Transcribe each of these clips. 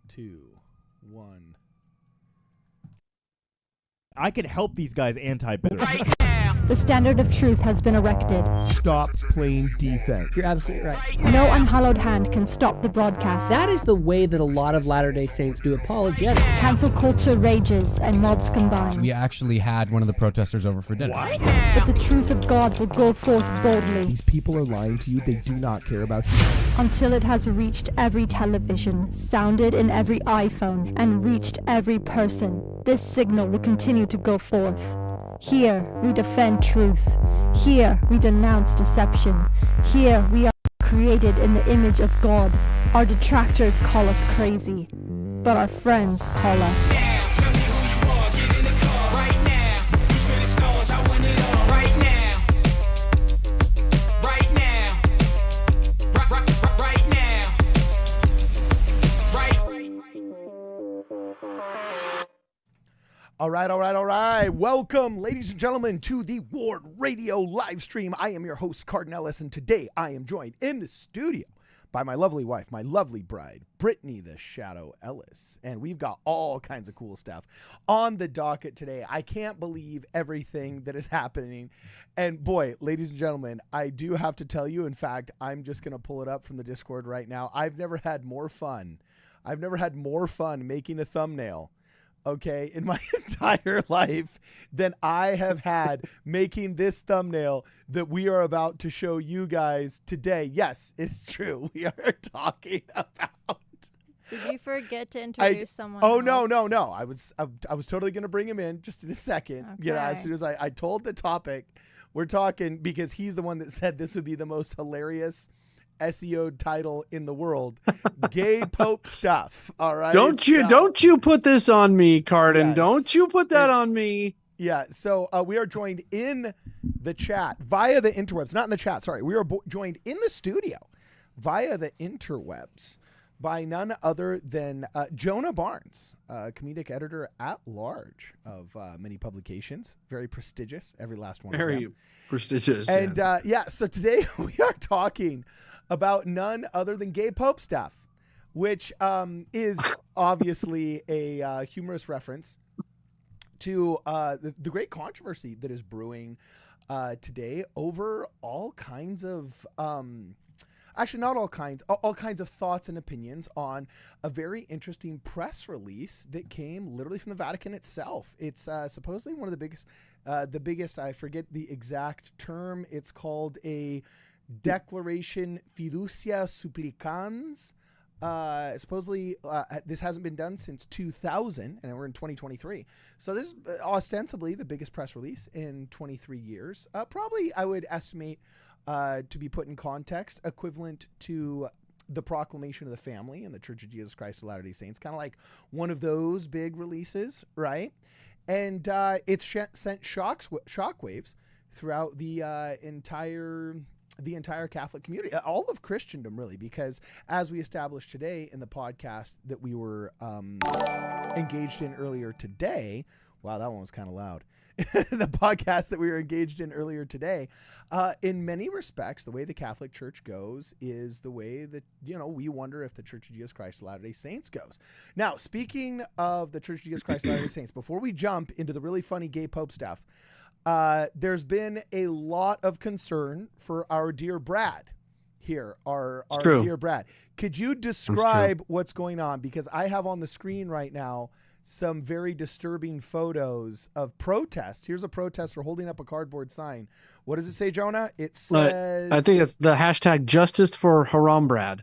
2, 1. I can help these guys anti-bitter. Right now. The standard of truth has been erected. Stop playing defense. You're absolutely right. No unhallowed hand can stop the broadcast. That is the way that a lot of Latter-day Saints do apologetics. Cancel culture rages and mobs combine. We actually had one of the protesters over for dinner. What? But the truth of God will go forth boldly These people are lying to you. They do not care about you. until it has reached every television, sounded in every iPhone, and reached every person. This signal will continue to go forth. Here we defend truth. Here we denounce deception. Here we are created in the image of God. Our detractors call us crazy, but our friends call us. Tell me who you are, get in the car right now. You spinning stars, I want it all right now. Right now. Right now. All right. Welcome, ladies and gentlemen, to the Ward Radio live stream. I am your host, Cardinal Ellis, and today I am joined in the studio by my lovely wife, my lovely bride, Brittany the Shadow Ellis. And we've got all kinds of cool stuff on the docket today. I can't believe everything that is happening. And boy, ladies and gentlemen, I do have to tell you, in fact, I'm just going to pull it up from the Discord right now. I've never had more fun making a thumbnail, okay, in my entire life than I have had making this thumbnail that we are about to show you guys today. Yes, it is true. We are talking about. Did you forget to introduce someone Oh, else? no. I was totally going to bring him in just in a second. Okay. You know, as soon as I told the topic, we're talking because he's the one that said this would be the most hilarious SEO title in the world. Gay Pope stuff. All right. Don't you put this on me, Cardin. Yes. Don't you put that on me. Yeah. So we are joined in the chat via the interwebs, not in the chat. Sorry. We are joined in the studio via the interwebs by none other than Jonah Barnes, comedic editor at large of many publications. Very prestigious. Every last one. Very prestigious. And so today we are talking about none other than Gay Pope stuff, which is obviously a humorous reference to the great controversy that is brewing today over all kinds of actually not all kinds of thoughts and opinions on a very interesting press release that came literally from the Vatican itself. It's supposedly one of the biggest, I forget the exact term. It's called a Declaration Fiducia Supplicans. Supposedly this hasn't been done since 2000 and we're in 2023. So this is ostensibly the biggest press release in 23 years. Probably I would estimate to be put in context equivalent to the Proclamation of the Family in the Church of Jesus Christ of Latter-day Saints, kind of like one of those big releases, right? And it's sent shockwaves throughout the entire Catholic community, all of Christendom, really, because as we established today in the podcast that we were engaged in earlier today, wow, that one was kind of loud. The podcast that we were engaged in earlier today, in many respects, the way the Catholic Church goes is the way that, we wonder if the Church of Jesus Christ of Latter-day Saints goes. Now, speaking of the Church of Jesus Christ of Latter-day Saints, before we jump into the really funny Gay Pope stuff, there's been a lot of concern for our dear Brad here, our dear Brad. Could you describe what's going on? Because I have on the screen right now some very disturbing photos of protests. Here's a protester holding up a cardboard sign. What does it say, Jonah? It says... I think it's the hashtag Justice for Haram Brad.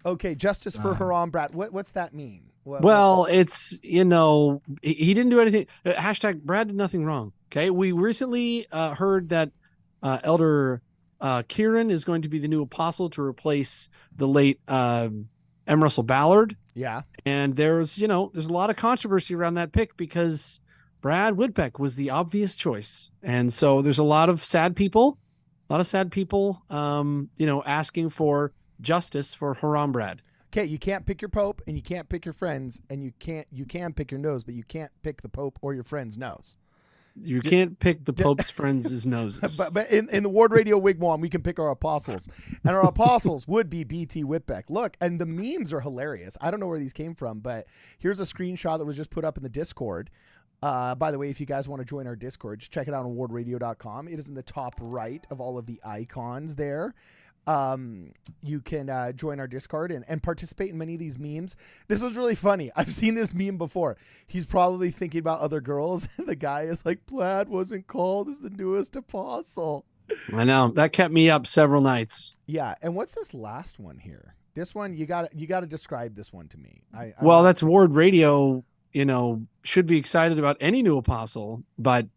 Okay, Justice for Haram Brad. What's that mean? It's, he didn't do anything. Hashtag Brad did nothing wrong. Okay, we recently heard that Elder Kieran is going to be the new apostle to replace the late M. Russell Ballard. Yeah. And there's a lot of controversy around that pick because Brad Woodpeck was the obvious choice. And so there's a lot of sad people, asking for justice for Haram Brad. Okay, you can't pick your pope and you can't pick your friends and you can pick your nose, but you can't pick the pope or your friend's nose. You can't pick the Pope's friends' noses. But in the Ward Radio Wigwam, we can pick our apostles. And our apostles would be BT Whitbeck. Look, and the memes are hilarious. I don't know where these came from, but here's a screenshot that was just put up in the Discord. By the way, if you guys want to join our Discord, just check it out on wardradio.com. It is in the top right of all of the icons there. You can join our Discord and participate in many of these memes. This was really funny. I've seen this meme before. He's probably thinking about other girls, and the guy is like, Plaid wasn't called as the newest apostle. I know. That kept me up several nights. Yeah, and what's this last one here? This one, you got to describe this one to me. That's Ward Radio, should be excited about any new apostle, but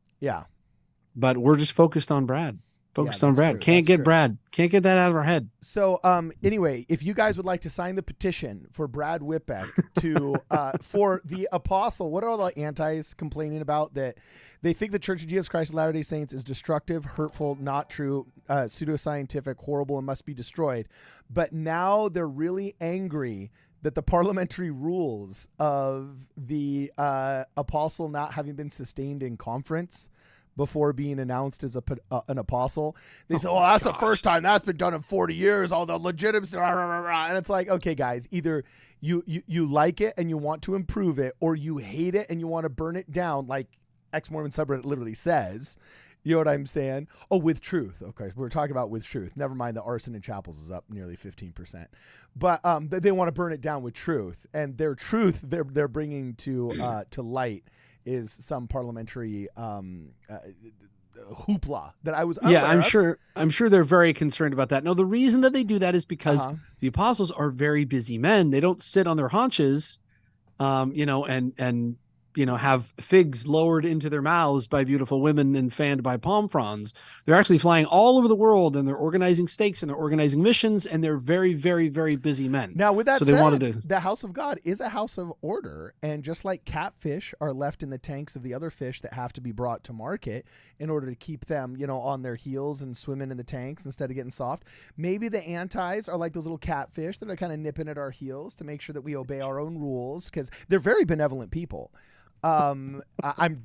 we're just focused on Brad. Focused on Brad. True. Can't That's get true. Brad. Can't get that out of our head. So anyway, if you guys would like to sign the petition for Brad Whitbeck to for the apostle, what are all the antis complaining about? That they think the Church of Jesus Christ of Latter-day Saints is destructive, hurtful, not true, pseudoscientific, horrible, and must be destroyed. But now they're really angry that the parliamentary rules of the apostle not having been sustained in conference before being announced as an apostle. They say, that's the first time that's been done in 40 years. All the legitimacy. And it's like, okay, guys, either you like it and you want to improve it, or you hate it and you want to burn it down, like ex-Mormon subreddit literally says. You know what I'm saying? Oh, with truth. Okay, we're talking about with truth. Never mind, the arson in chapels is up nearly 15%. But they want to burn it down with truth, and their truth they're bringing to light is some parliamentary hoopla that I was unaware of. I'm sure they're very concerned about that. No, the reason that they do that is because the apostles are very busy men. They don't sit on their haunches, and have figs lowered into their mouths by beautiful women and fanned by palm fronds. They're actually flying all over the world, and they're organizing stakes, and they're organizing missions, and they're very, very, very busy men. Now, with that said, the house of God is a house of order, and just like catfish are left in the tanks of the other fish that have to be brought to market in order to keep them, on their heels and swimming in the tanks instead of getting soft, maybe the antis are like those little catfish that are kind of nipping at our heels to make sure that we obey our own rules, because they're very benevolent people. I'm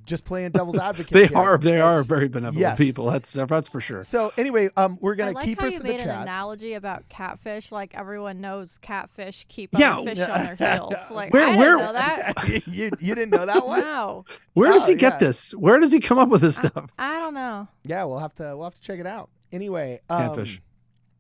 just playing devil's advocate. They are very benevolent people. That's for sure. So anyway, we're gonna keep us in the chat. chats. An analogy about catfish, like everyone knows catfish keep other fish on their heels. Like I didn't know that. you didn't know that one? No. Where does he get this? Where does he come up with this stuff? I don't know. Yeah, we'll have to check it out. Anyway, catfish.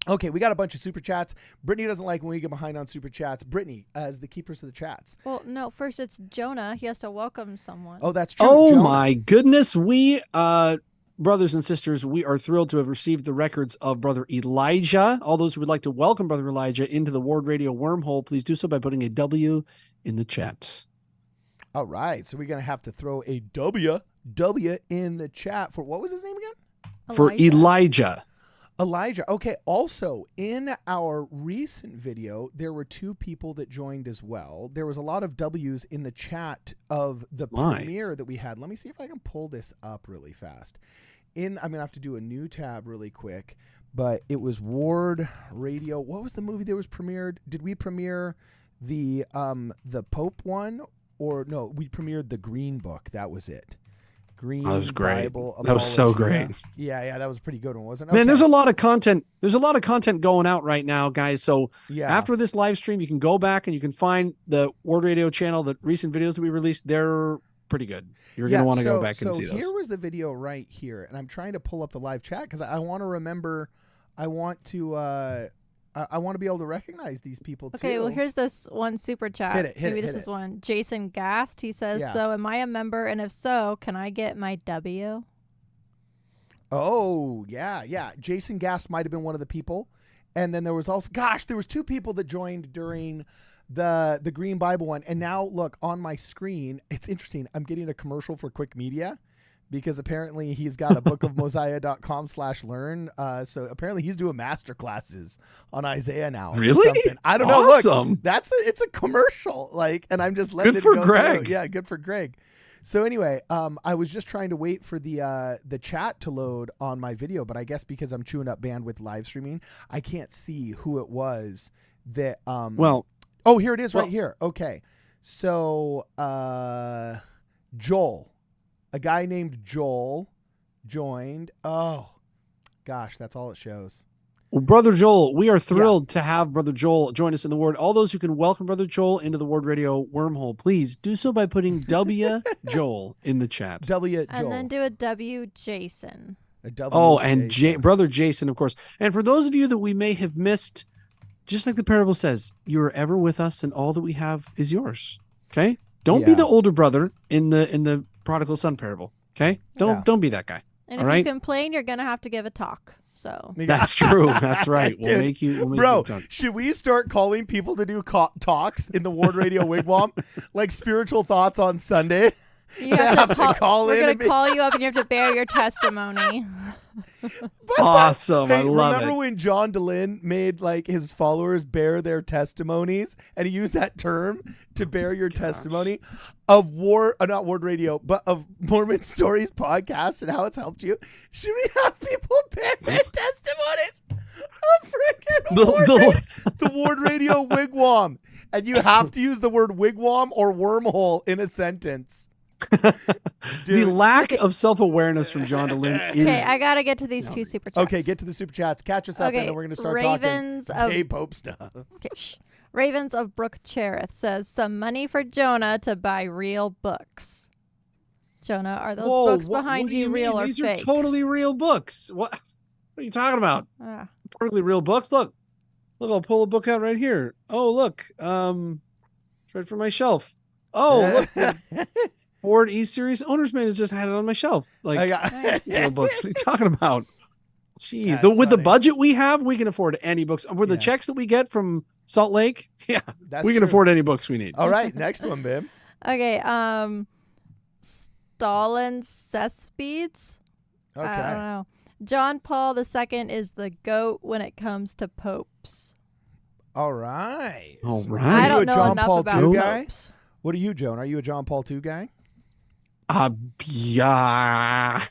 Okay, we got a bunch of super chats. Brittany doesn't like when we get behind on super chats. Brittany, as the keepers of the chats. Well, no, first it's Jonah. He has to welcome someone. Oh, that's true. Oh, Jonah. my goodness. We, brothers and sisters, we are thrilled to have received the records of Brother Elijah. All those who would like to welcome Brother Elijah into the Ward Radio wormhole, please do so by putting a W in the chat. All right, so we're going to have to throw a W in the chat for, what was his name again? For Elijah. Elijah. Okay. Also, in our recent video, there were two people that joined as well. There was a lot of W's in the chat of the premiere that we had. Let me see if I can pull this up really fast. I'm going to have to do a new tab really quick, but it was Ward Radio. What was the movie that was premiered? Did we premiere the Pope one? Or no, we premiered the Green Book. That was it. Green that was great. Bible that was so great. Yeah, that was a pretty good one, wasn't it? Man, Okay. there's a lot of content. There's a lot of content going out right now, guys. So after this live stream, you can go back and you can find the Ward Radio channel, the recent videos that we released. They're pretty good. You're going to want to go back and see those. So here was the video right here, and I'm trying to pull up the live chat because I want to remember. I want to be able to recognize these people too. Okay, well, here's this one super chat. Maybe this is one. Jason Gast, he says, so am I a member? And if so, can I get my W? Oh, yeah. Jason Gast might have been one of the people. And then there was also, there was two people that joined during the Green Bible one. And now, look, on my screen, it's interesting. I'm getting a commercial for Quick Media, because apparently he's got a bookofmosiah.com/learn. So apparently he's doing master classes on Isaiah now. Really? I don't know. Look, it's a commercial. And I'm just letting it go. Good for Greg. Yeah, good for Greg. So anyway, I was just trying to wait for the chat to load on my video, but I guess because I'm chewing up bandwidth live streaming, I can't see who it was that. Oh, here it is right here. Okay, so Joel. A guy named Joel joined. Oh, gosh, that's all it shows. Well, Brother Joel, we are thrilled to have Brother Joel join us in the Word. All those who can welcome Brother Joel into the Word Radio wormhole, please do so by putting W Joel in the chat. W Joel. And then do a W Jason. A W Oh, and Jason. Brother Jason, of course. And for those of you that we may have missed, just like the parable says, you are ever with us and all that we have is yours. Okay? Don't be the older brother in the prodigal son parable. Okay? Don't be that guy. And all if right? you complain, you're going to have to give a talk. So That's true. That's right. We'll make you Bro, talk. should we start calling people to do talks in the Ward Radio Wigwam? Like spiritual thoughts on Sunday? you They have to call we're in going and to be- call you up and you have to bear your testimony. Awesome. I love remember it. when John DeLynn made like his followers bear their testimonies, and he used that term to bear your testimony of not Ward Radio, but of Mormon Stories podcast and how it's helped you? Should we have people bear their testimonies of freaking the Ward Radio Wigwam? And you have to use the word wigwam or wormhole in a sentence. The lack of self-awareness from John DeLynn is... Okay, I got to get to these two super chats. Okay, get to the super chats. Catch us up, and then we're going to start Ravens talking of gay Pope stuff. Okay, shh. Ravens of Brook Cherith says some money for Jonah to buy real books. Jonah, are those books behind what do you real mean? or These fake? are totally real books. What are you talking about? Ah. Perfectly real books. Look, I'll pull a book out right here. Oh, look, it's right from my shelf. Oh, look, the Ford E Series owner's manual just had it on my shelf. Like real books. What are you talking about? Jeez, with the budget we have, we can afford any books. With the checks that we get from Salt Lake, we can afford any books we need. All right, next one, Bim. Okay, Stalin Cespedes. Okay. I don't know. John Paul II is the GOAT when it comes to popes. All right. All right. I Are don't you a know John enough Paul about II guy? popes. What are you, Joan? Are you a John Paul II guy? Yeah.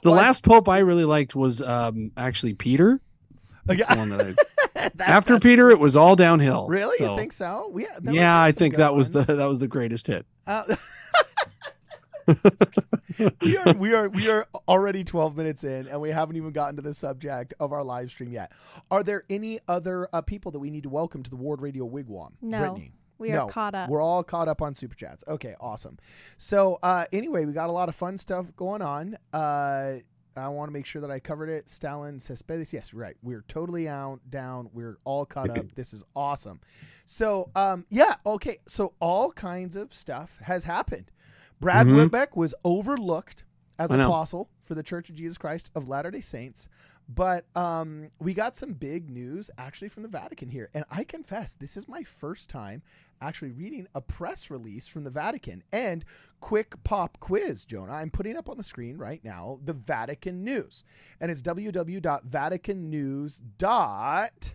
The last pope I really liked was actually Peter. That's the one that after Peter, it was all downhill. Really? So, You think so? I think that was the greatest hit. We are already 12 minutes in, and we haven't even gotten to the subject of our live stream yet. Are there any other people that we need to welcome to the Ward Radio Wigwam? No. Brittany? We are caught up. We're all caught up on Super Chats. Okay, awesome. So anyway, we got a lot of fun stuff going on. I want to make sure that I covered it. Stalin Cespedes. Yes, right. We're totally down. We're all caught up. This is awesome. So, okay. So all kinds of stuff has happened. Brad Whitbeck was overlooked as apostle for the Church of Jesus Christ of Latter-day Saints. But we got some big news actually from the Vatican here. And I confess, this is my first time actually reading a press release from the Vatican. And quick pop quiz, Jonah. I'm putting up on the screen right now the Vatican News. And it's www.vaticannews.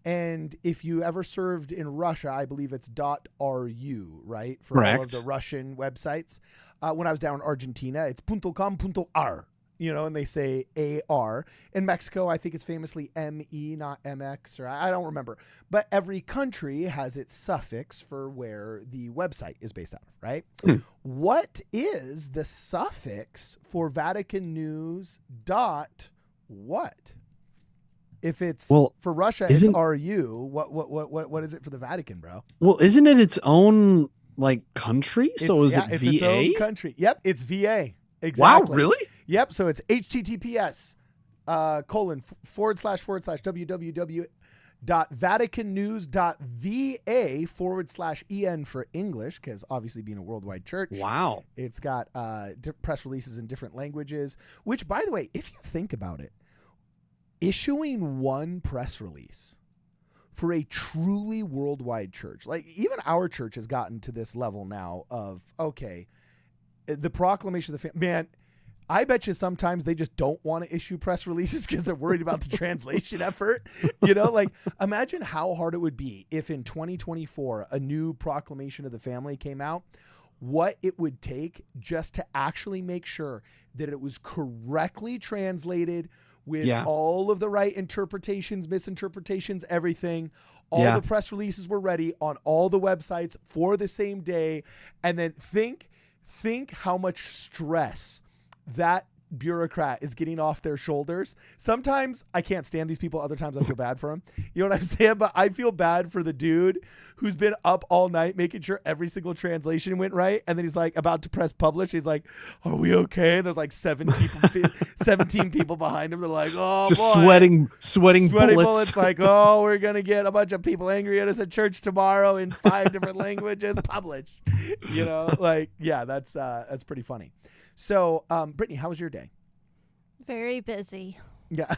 And if you ever served in Russia, I believe it's .ru, right? For all of the Russian websites. When I was down in Argentina, it's .com.ar. And they say AR. In Mexico, I think it's famously ME, not MX, or I don't remember. But every country has its suffix for where the website is based out of, right? What is the suffix for Vatican News .what? If it's for Russia, it's RU. What is it for the Vatican, bro? Well, isn't it its own country? So is it VA? It's its own country. Yep, it's VA. Exactly. Wow, really? Yep. So it's HTTPS www.vaticannews.va/en for English, because obviously being a worldwide church. Wow. It's got press releases in different languages, which, by the way, if you think about it, issuing one press release for a truly worldwide church, like even our church has gotten to this level now of, okay, the proclamation of the man, I bet you sometimes they just don't want to issue press releases because they're worried about the translation effort. Imagine how hard it would be if in 2024 a new proclamation of the family came out, what it would take just to actually make sure that it was correctly translated with all of the right interpretations, misinterpretations, everything. All the press releases were ready on all the websites for the same day. And then think think how much stress that bureaucrat is getting off their shoulders. Sometimes I can't stand these people. Other times I feel bad for them. You know what I'm saying? But I feel bad for the dude who's been up all night making sure every single translation went right. And then he's like about to press publish. He's like, are we okay? And there's like 17 people behind him. They're like, oh, just boy. sweating bullets. Like, oh, we're going to get a bunch of people angry at us at church tomorrow in 5 different languages. Publish. You know, like, yeah, that's pretty funny. So, Brittany, how was your day? Very busy. Yeah.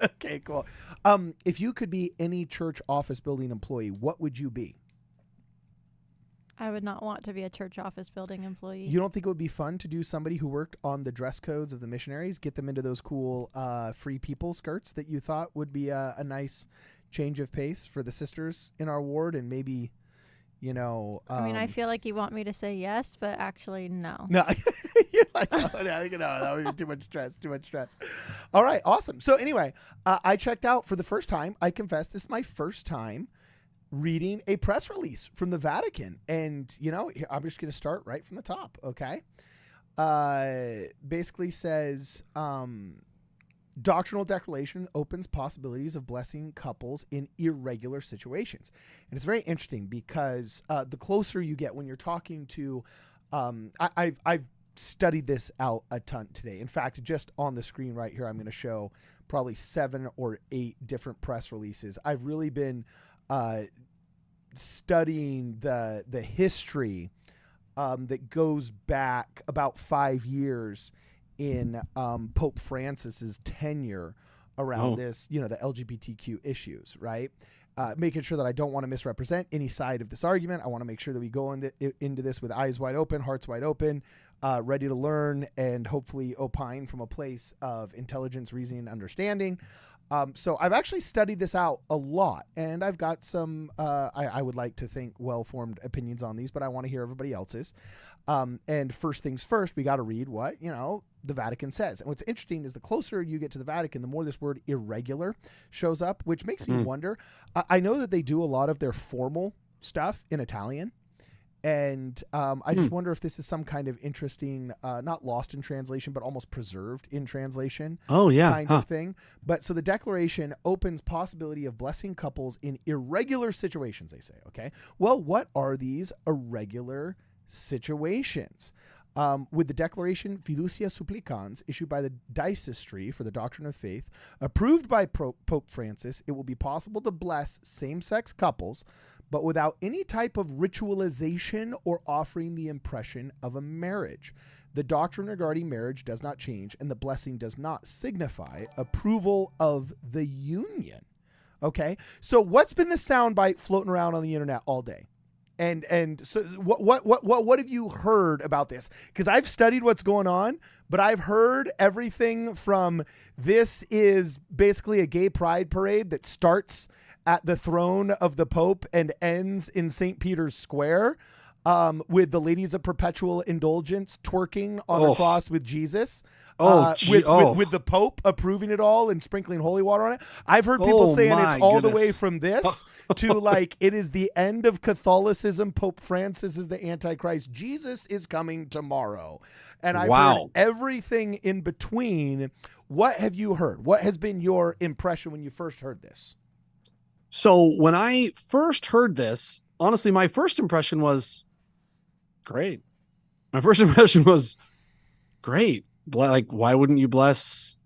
Okay, cool. If you could be any church office building employee, what would you be? I would not want to be a church office building employee. You don't think it would be fun to do somebody who worked on the dress codes of the missionaries, get them into those cool free people skirts that you thought would be a nice change of pace for the sisters in our ward, and maybe, you know... I mean, I feel like you want me to say yes, but actually no. No. You're like, oh, no, that would be too much stress. All right, awesome. So anyway, I checked out for the first time. I confess, this is my first time reading a press release from the Vatican. And, you know, I'm just going to start right from the top, okay? Basically says, doctrinal declaration opens possibilities of blessing couples in irregular situations. And it's very interesting because the closer you get when you're talking to, I've studied this out a ton today. In fact, just on the screen right here, I'm going to show probably 7 or 8 different press releases. I've really been studying the history that goes back about 5 years in Pope Francis's tenure around this, you know, the LGBTQ issues, right? Making sure that I don't want to misrepresent any side of this argument. I want to make sure that we go into this with eyes wide open, hearts wide open, ready to learn and hopefully opine from a place of intelligence, reasoning, and understanding. So I've actually studied this out a lot, and I've got some, I would like to think, well-formed opinions on these, but I want to hear everybody else's. And first things first, we got to read what, you know, the Vatican says. And what's interesting is the closer you get to the Vatican, the more this word irregular shows up, which makes me wonder. I know that they do a lot of their formal stuff in Italian. And I just wonder if this is some kind of interesting, not lost in translation, but almost preserved in translation. Oh, yeah. Kind of thing. But so the declaration opens possibility of blessing couples in irregular situations, they say. Okay. Well, what are these irregular situations? With the declaration Fiducia Supplicans issued by the Dicastery for the Doctrine of Faith, approved by Pope Francis, it will be possible to bless same-sex couples, but without any type of ritualization or offering the impression of a marriage. The doctrine regarding marriage does not change, and the blessing does not signify approval of the union. Okay, so what's been the soundbite floating around on the internet all day? And so what have you heard about this? Because I've studied what's going on, but I've heard everything from this is basically a gay pride parade that starts at the throne of the Pope and ends in St. Peter's Square, with the ladies of perpetual indulgence twerking on a cross with Jesus. With the Pope approving it all and sprinkling holy water on it. I've heard people saying it's all the way from this to like it is the end of Catholicism. Pope Francis is the Antichrist. Jesus is coming tomorrow. And I've heard everything in between. What have you heard? What has been your impression when you first heard this? So when I first heard this, honestly, my first impression was great. My first impression was great. Like, why wouldn't you bless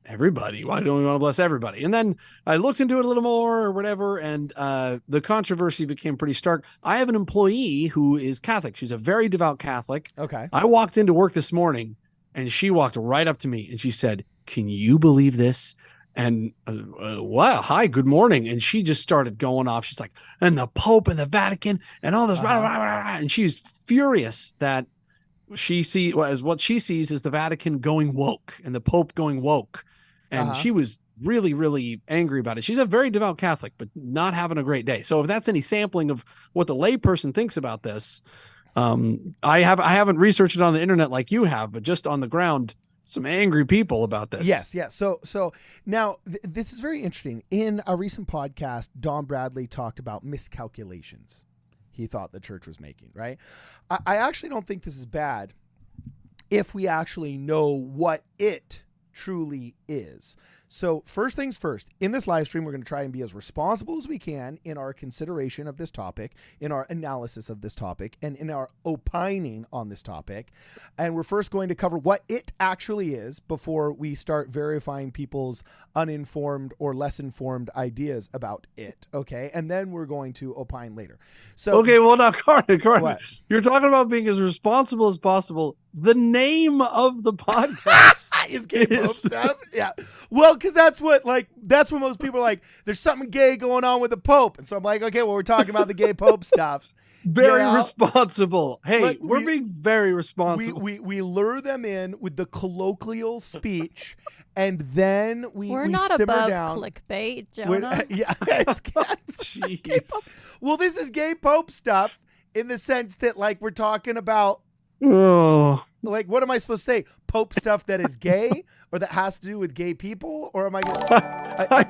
everybody? Why don't we want to bless everybody? And then I looked into it a little more or whatever, and the controversy became pretty stark. I have an employee who is Catholic. She's a very devout Catholic. Okay. I walked into work this morning, and she walked right up to me, and she said, "Can you believe this?" And wow, hi, good morning. And she just started going off. She's like, and the Pope and the Vatican and all this, rah, rah, rah, rah. And she's furious that what she sees is the Vatican going woke and the Pope going woke. And she was really, really angry about it. She's a very devout Catholic, but not having a great day. So if that's any sampling of what the layperson thinks about this, I haven't researched it on the internet like you have, but just on the ground, some angry people about this. Yes. So now this is very interesting. In a recent podcast, Don Bradley talked about miscalculations. he thought the church was making, right? I actually don't think this is bad if we actually know what it truly is. So first things first, in this live stream, we're going to try and be as responsible as we can in our consideration of this topic, in our analysis of this topic, and in our opining on this topic. And we're first going to cover what it actually is before we start verifying people's uninformed or less informed ideas about it. Okay. And then we're going to opine later. So, Okay, well now, Carter, What? you're talking about being as responsible as possible. The name of the podcast is gay Pope stuff. Yeah. Well, because that's what most people are like, there's something gay going on with the Pope. And so I'm like, okay, well, we're talking about the gay Pope stuff. very Yeah. responsible. Hey, Like, we're being very responsible. We lure them in with the colloquial speech, and then We're we not simmer above down. clickbait, We're- Jonah. yeah, it's Jeez. well, this is gay Pope stuff in the sense that like we're talking about Oh, like what am I supposed to say? Pope stuff that is gay or that has to do with gay people, or am I gonna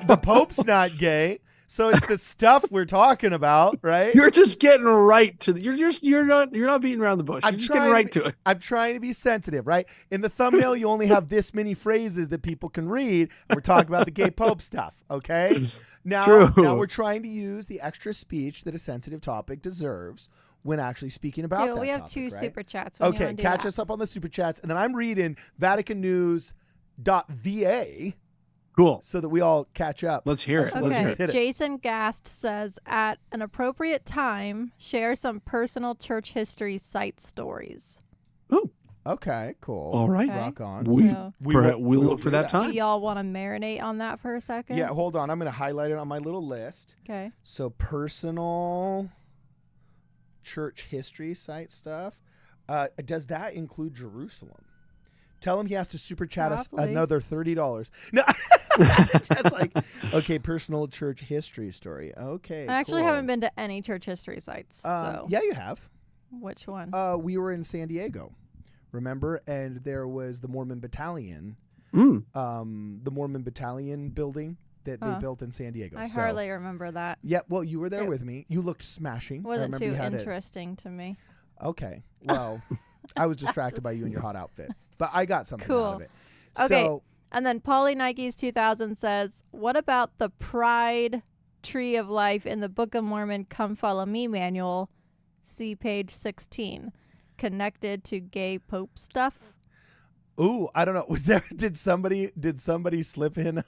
the Pope's not gay, so it's the stuff we're talking about, right? you're just getting right to the. You're not beating around the bush. You're just getting right to it. I'm trying to be sensitive, right? In the thumbnail, you only have this many phrases that people can read. And we're talking about the gay Pope stuff, okay? Now true. we're trying to use the extra speech that a sensitive topic deserves when actually speaking about Yeah, that we have topic, two right? super chats. when you Okay, wanna do catch that. us up on the super chats, and then I'm reading VaticanNews.va Cool. so that we all catch up. Let's hear it. Okay. Let's hear Okay, it. hit it. Jason Gast says, at an appropriate time, share some personal church history site stories. Okay, cool. All right. Okay. Rock on. So- We'll look for do that Do time. y'all want to marinate on that for a second? Yeah, hold on. I'm going to highlight it on my little list. Okay. So personal church history site stuff. Does that include Jerusalem? Tell him he has to super chat us Probably. another $30. No, that's like, okay, personal church history story. Okay, I actually cool. haven't been to any church history sites. So Yeah, you have. which one? We were in San Diego, remember? And there was the Mormon Battalion, Mm. the Mormon Battalion building that they built in San Diego. I So- hardly remember that. Yeah, well, you were there It with me. You looked smashing. I Wasn't remember too you had interesting to me. Okay, well, I was distracted by you and your hot outfit, but I got something out Cool. of it. Okay. So, And then Polly Nikes 2000 says, what about the Pride Tree of Life in the Book of Mormon Come Follow Me manual? See page 16. Connected to gay Pope stuff? ooh, I don't know. Was there? Did somebody slip in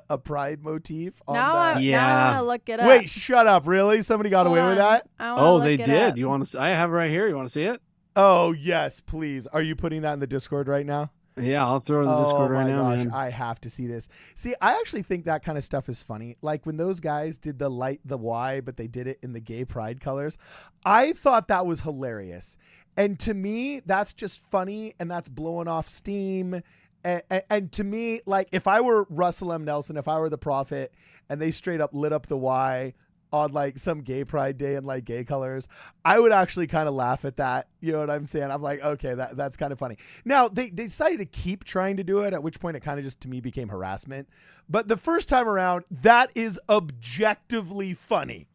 a pride motif on Now that? I Yeah. want to look it up. Wait, shut up! Really? Somebody got Hold away with on. that? I wanna Oh, look they it did. up. You want to? I have it right here. You want to see it? Oh yes, please. Are you putting that in the Discord right now? Yeah, I'll throw it in the Discord right now, gosh, man. I have to see this. See, I actually think that kind of stuff is funny. Like when those guys did the Y, but they did it in the gay pride colors. I thought that was hilarious. And to me, that's just funny and that's blowing off steam. And to me, like if I were Russell M. Nelson, if I were the prophet and they straight up lit up the Y on like some gay pride day in like gay colors, I would actually kind of laugh at that. You know what I'm saying? I'm like, okay, that's kind of funny. Now they decided to keep trying to do it, at which point it kind of just to me became harassment. But the first time around, that is objectively funny.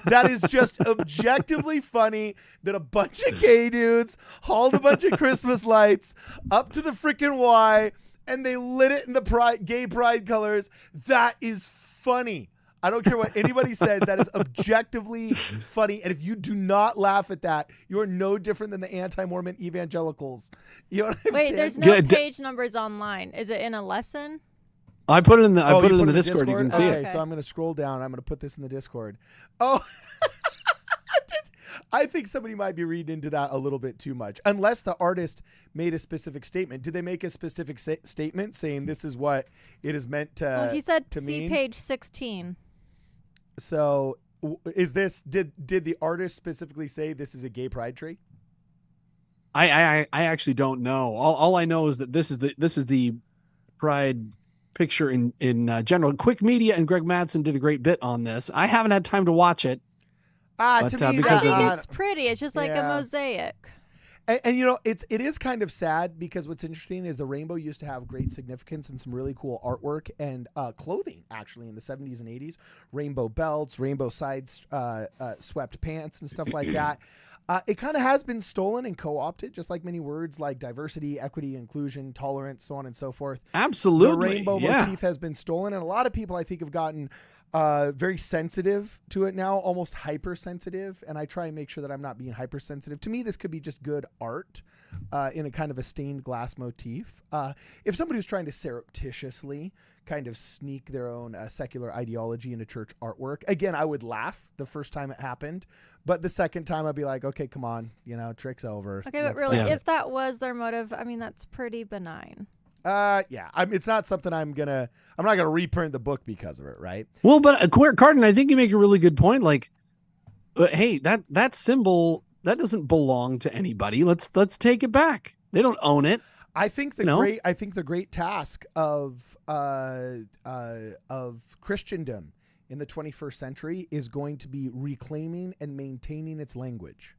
That is just objectively funny that a bunch of gay dudes hauled a bunch of Christmas lights up to the freaking Y and they lit it in the gay pride colors. That is funny. I don't care what anybody says. That is objectively funny. And if you do not laugh at that, you are no different than the anti-Mormon evangelicals. You know what I'm Wait, saying? there's no page numbers online. Is it in a lesson? I put it in the. I Oh, put you it in the Discord. You can see okay, it. so I'm going to scroll down. I'm going to put this in the Discord. Oh, I think somebody might be reading into that a little bit too much, unless the artist made a specific statement. Did they make a specific statement saying this is what it is meant to? Well, he said to see mean? page 16. So, is this did the artist specifically say this is a gay pride tree? I actually don't know. All I know is that this is the pride picture in general. Quick Media and Greg Madsen did a great bit on this. I haven't had time to watch it. To But, me, because I of think the- it's pretty. It's just like a Yeah. mosaic. And you know, it is kind of sad because what's interesting is the rainbow used to have great significance and some really cool artwork and clothing actually in the 70s and 80s. Rainbow belts, rainbow side swept pants and stuff like that. It kind of has been stolen and co-opted, just like many words like diversity, equity, inclusion, tolerance, so on and so forth. Absolutely. The rainbow motif has been stolen, and a lot of people I think have gotten very sensitive to it now, almost hypersensitive. And I try and make sure that I'm not being hypersensitive. To me, this could be just good art in a kind of a stained glass motif. If somebody was trying to surreptitiously kind of sneak their own secular ideology into church artwork, again, I would laugh the first time it happened. But the second time I'd be like, okay, come on, you know, trick's over. Okay, but really, if that was their motive, I mean, that's pretty benign. Yeah, it's not something I'm not gonna reprint the book because of it, right? Well, but Carden, I think you make a really good point. Like, hey, that symbol that doesn't belong to anybody. Let's take it back. They don't own it. I think the great task of Christendom in the 21st century is going to be reclaiming and maintaining its language.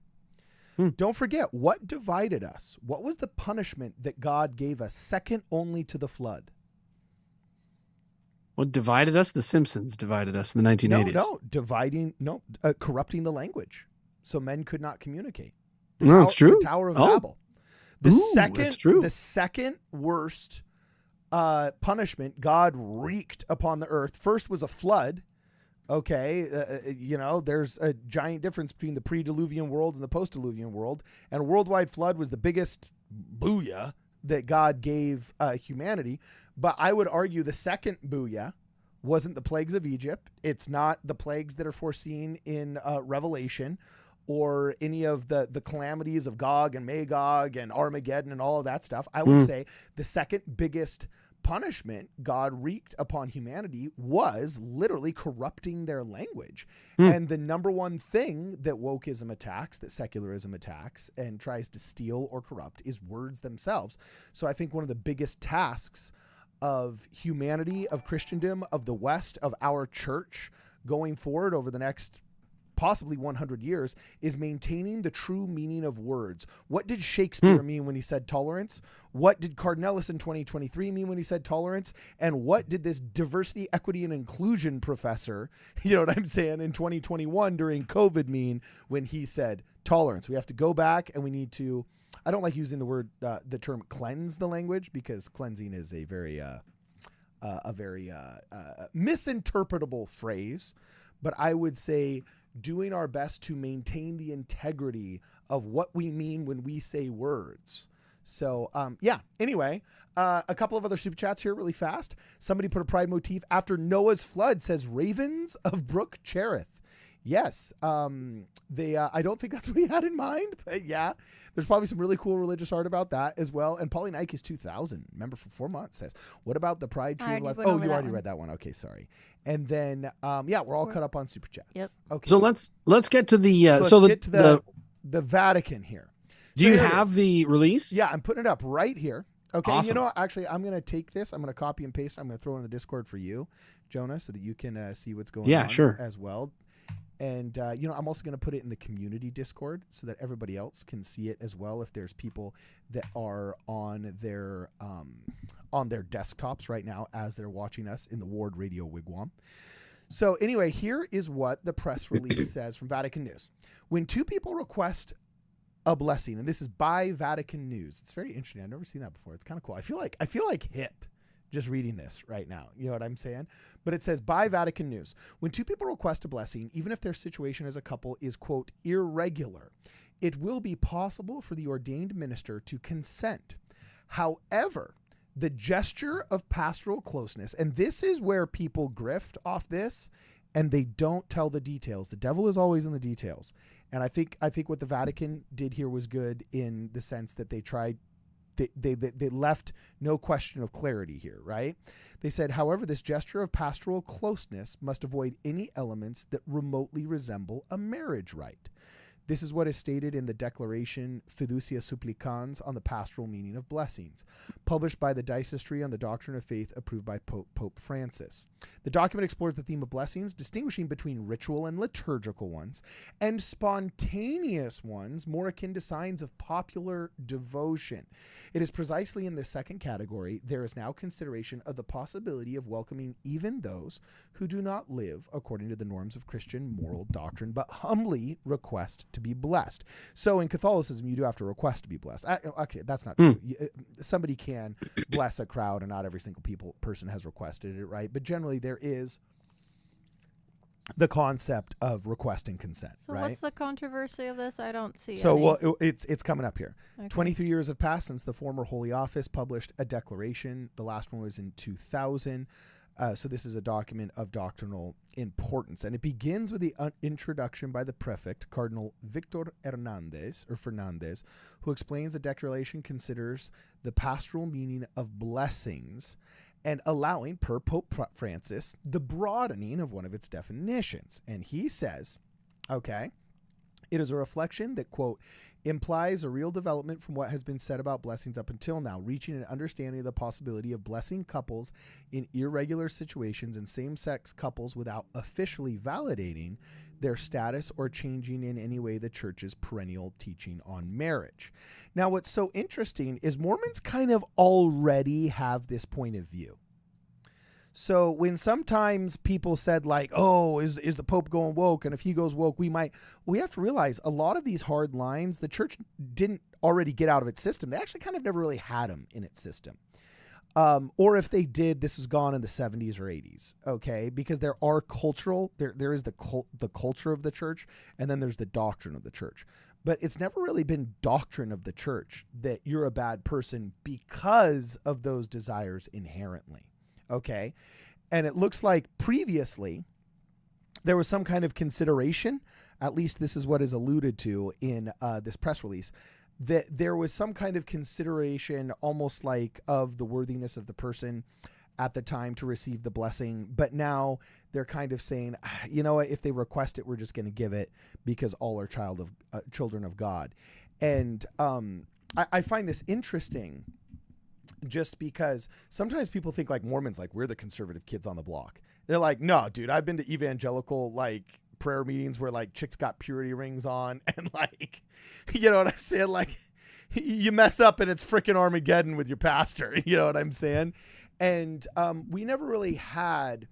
Don't forget what divided us. What was the punishment that God gave us second only to the flood? What divided us? The Simpsons divided us in the 1980s. Corrupting the language so men could not communicate. That's true. The Tower of Babel. That's true. The second worst punishment God wreaked upon the earth. First was a flood. Okay, there's a giant difference between the pre-Diluvian world and the post-Diluvian world. And a worldwide flood was the biggest booyah that God gave humanity. But I would argue the second booyah wasn't the plagues of Egypt. It's not the plagues that are foreseen in Revelation or any of the calamities of Gog and Magog and Armageddon and all of that stuff. I would say the second biggest punishment God wreaked upon humanity was literally corrupting their language. And the number one thing that wokeism attacks, that secularism attacks and tries to steal or corrupt is words themselves. So I think one of the biggest tasks of humanity, of Christendom, of the West, of our church going forward over the next possibly 100 years is maintaining the true meaning of words. What did Shakespeare mean when he said tolerance? What did Cardinellis in 2023 mean when he said tolerance? And what did this diversity, equity, and inclusion professor, you know what I'm saying, in 2021 during COVID mean when he said tolerance? We have to go back and we need to, I don't like using the term cleanse the language because cleansing is a very misinterpretable phrase, but I would say doing our best to maintain the integrity of what we mean when we say words. So, anyway, a couple of other super chats here really fast. Somebody put a pride motif after Noah's flood, says Ravens of Brook Cherith. Yes, I don't think that's what he had in mind, but yeah, there's probably some really cool religious art about that as well. And Pauline Ike is 2000, member for 4 months, says, what about the Pride Tree of Life? Oh, you already read that one. Okay, sorry. And then, we're all caught up on super chats. Yep. Okay. So let's get to the the Vatican here. Do you have the release? Yeah, I'm putting it up right here. Okay, awesome. You know what? Actually, I'm going to take this. I'm going to copy and paste. I'm going to throw it in the Discord for you, Jonah, so that you can see what's going on as well. And, I'm also going to put it in the community Discord so that everybody else can see it as well if there's people that are on their desktops right now as they're watching us in the Ward Radio Wigwam. So anyway, here is what the press release says from Vatican News. When two people request a blessing, and this is by Vatican News. It's very interesting. I've never seen that before. It's kind of cool. I feel like hip just reading this right now. You know what I'm saying? But it says by Vatican News, when two people request a blessing, even if their situation as a couple is, quote, irregular, it will be possible for the ordained minister to consent. However, the gesture of pastoral closeness, and this is where people grift off this and they don't tell the details. The devil is always in the details. And I think what the Vatican did here was good in the sense that they tried They left no question of clarity here, right? They said, however, this gesture of pastoral closeness must avoid any elements that remotely resemble a marriage rite. This is what is stated in the Declaration Fiducia Supplicans on the pastoral meaning of blessings, published by the Dicastery on the Doctrine of Faith, approved by Pope Francis. The document explores the theme of blessings, distinguishing between ritual and liturgical ones, and spontaneous ones more akin to signs of popular devotion. It is precisely in this second category there is now consideration of the possibility of welcoming even those who do not live according to the norms of Christian moral doctrine, but humbly request to be blessed. So in Catholicism, you do have to request to be blessed. Okay, that's not true. Somebody can bless a crowd, and not every single person has requested it, right? But generally, there is the concept of request and consent, So right? what's the controversy of this? I don't see So, any. well, it's coming up here. Okay. 23 years have passed since the former Holy Office published a declaration. The last one was in 2000. So this is a document of doctrinal importance. And it begins with the introduction by the prefect, Cardinal Victor Fernandez, who explains the declaration considers the pastoral meaning of blessings and allowing, per Pope Francis, the broadening of one of its definitions. And he says, okay, it is a reflection that, quote, implies a real development from what has been said about blessings up until now, reaching an understanding of the possibility of blessing couples in irregular situations and same-sex couples without officially validating their status or changing in any way the church's perennial teaching on marriage. Now, what's so interesting is Mormons kind of already have this point of view. So when sometimes people said like, oh, is the Pope going woke? And if he goes woke, we have to realize a lot of these hard lines, the church didn't already get out of its system. They actually kind of never really had them in its system. Or if they did, this was gone in the 70s or 80s. Okay. Because there are there is the culture of the church, and then there's the doctrine of the church. But it's never really been doctrine of the church that you're a bad person because of those desires inherently. Okay. And it looks like previously there was some kind of consideration, at least this is what is alluded to in this press release, that there was some kind of consideration almost like of the worthiness of the person at the time to receive the blessing. But now they're kind of saying, you know what, if they request it, we're just going to give it because all are children of God. And I find this interesting, just because sometimes people think like Mormons, like we're the conservative kids on the block. They're like, no, dude, I've been to evangelical like prayer meetings where like chicks got purity rings on and like, you know what I'm saying? Like you mess up and it's freaking Armageddon with your pastor. You know what I'm saying? And we never really had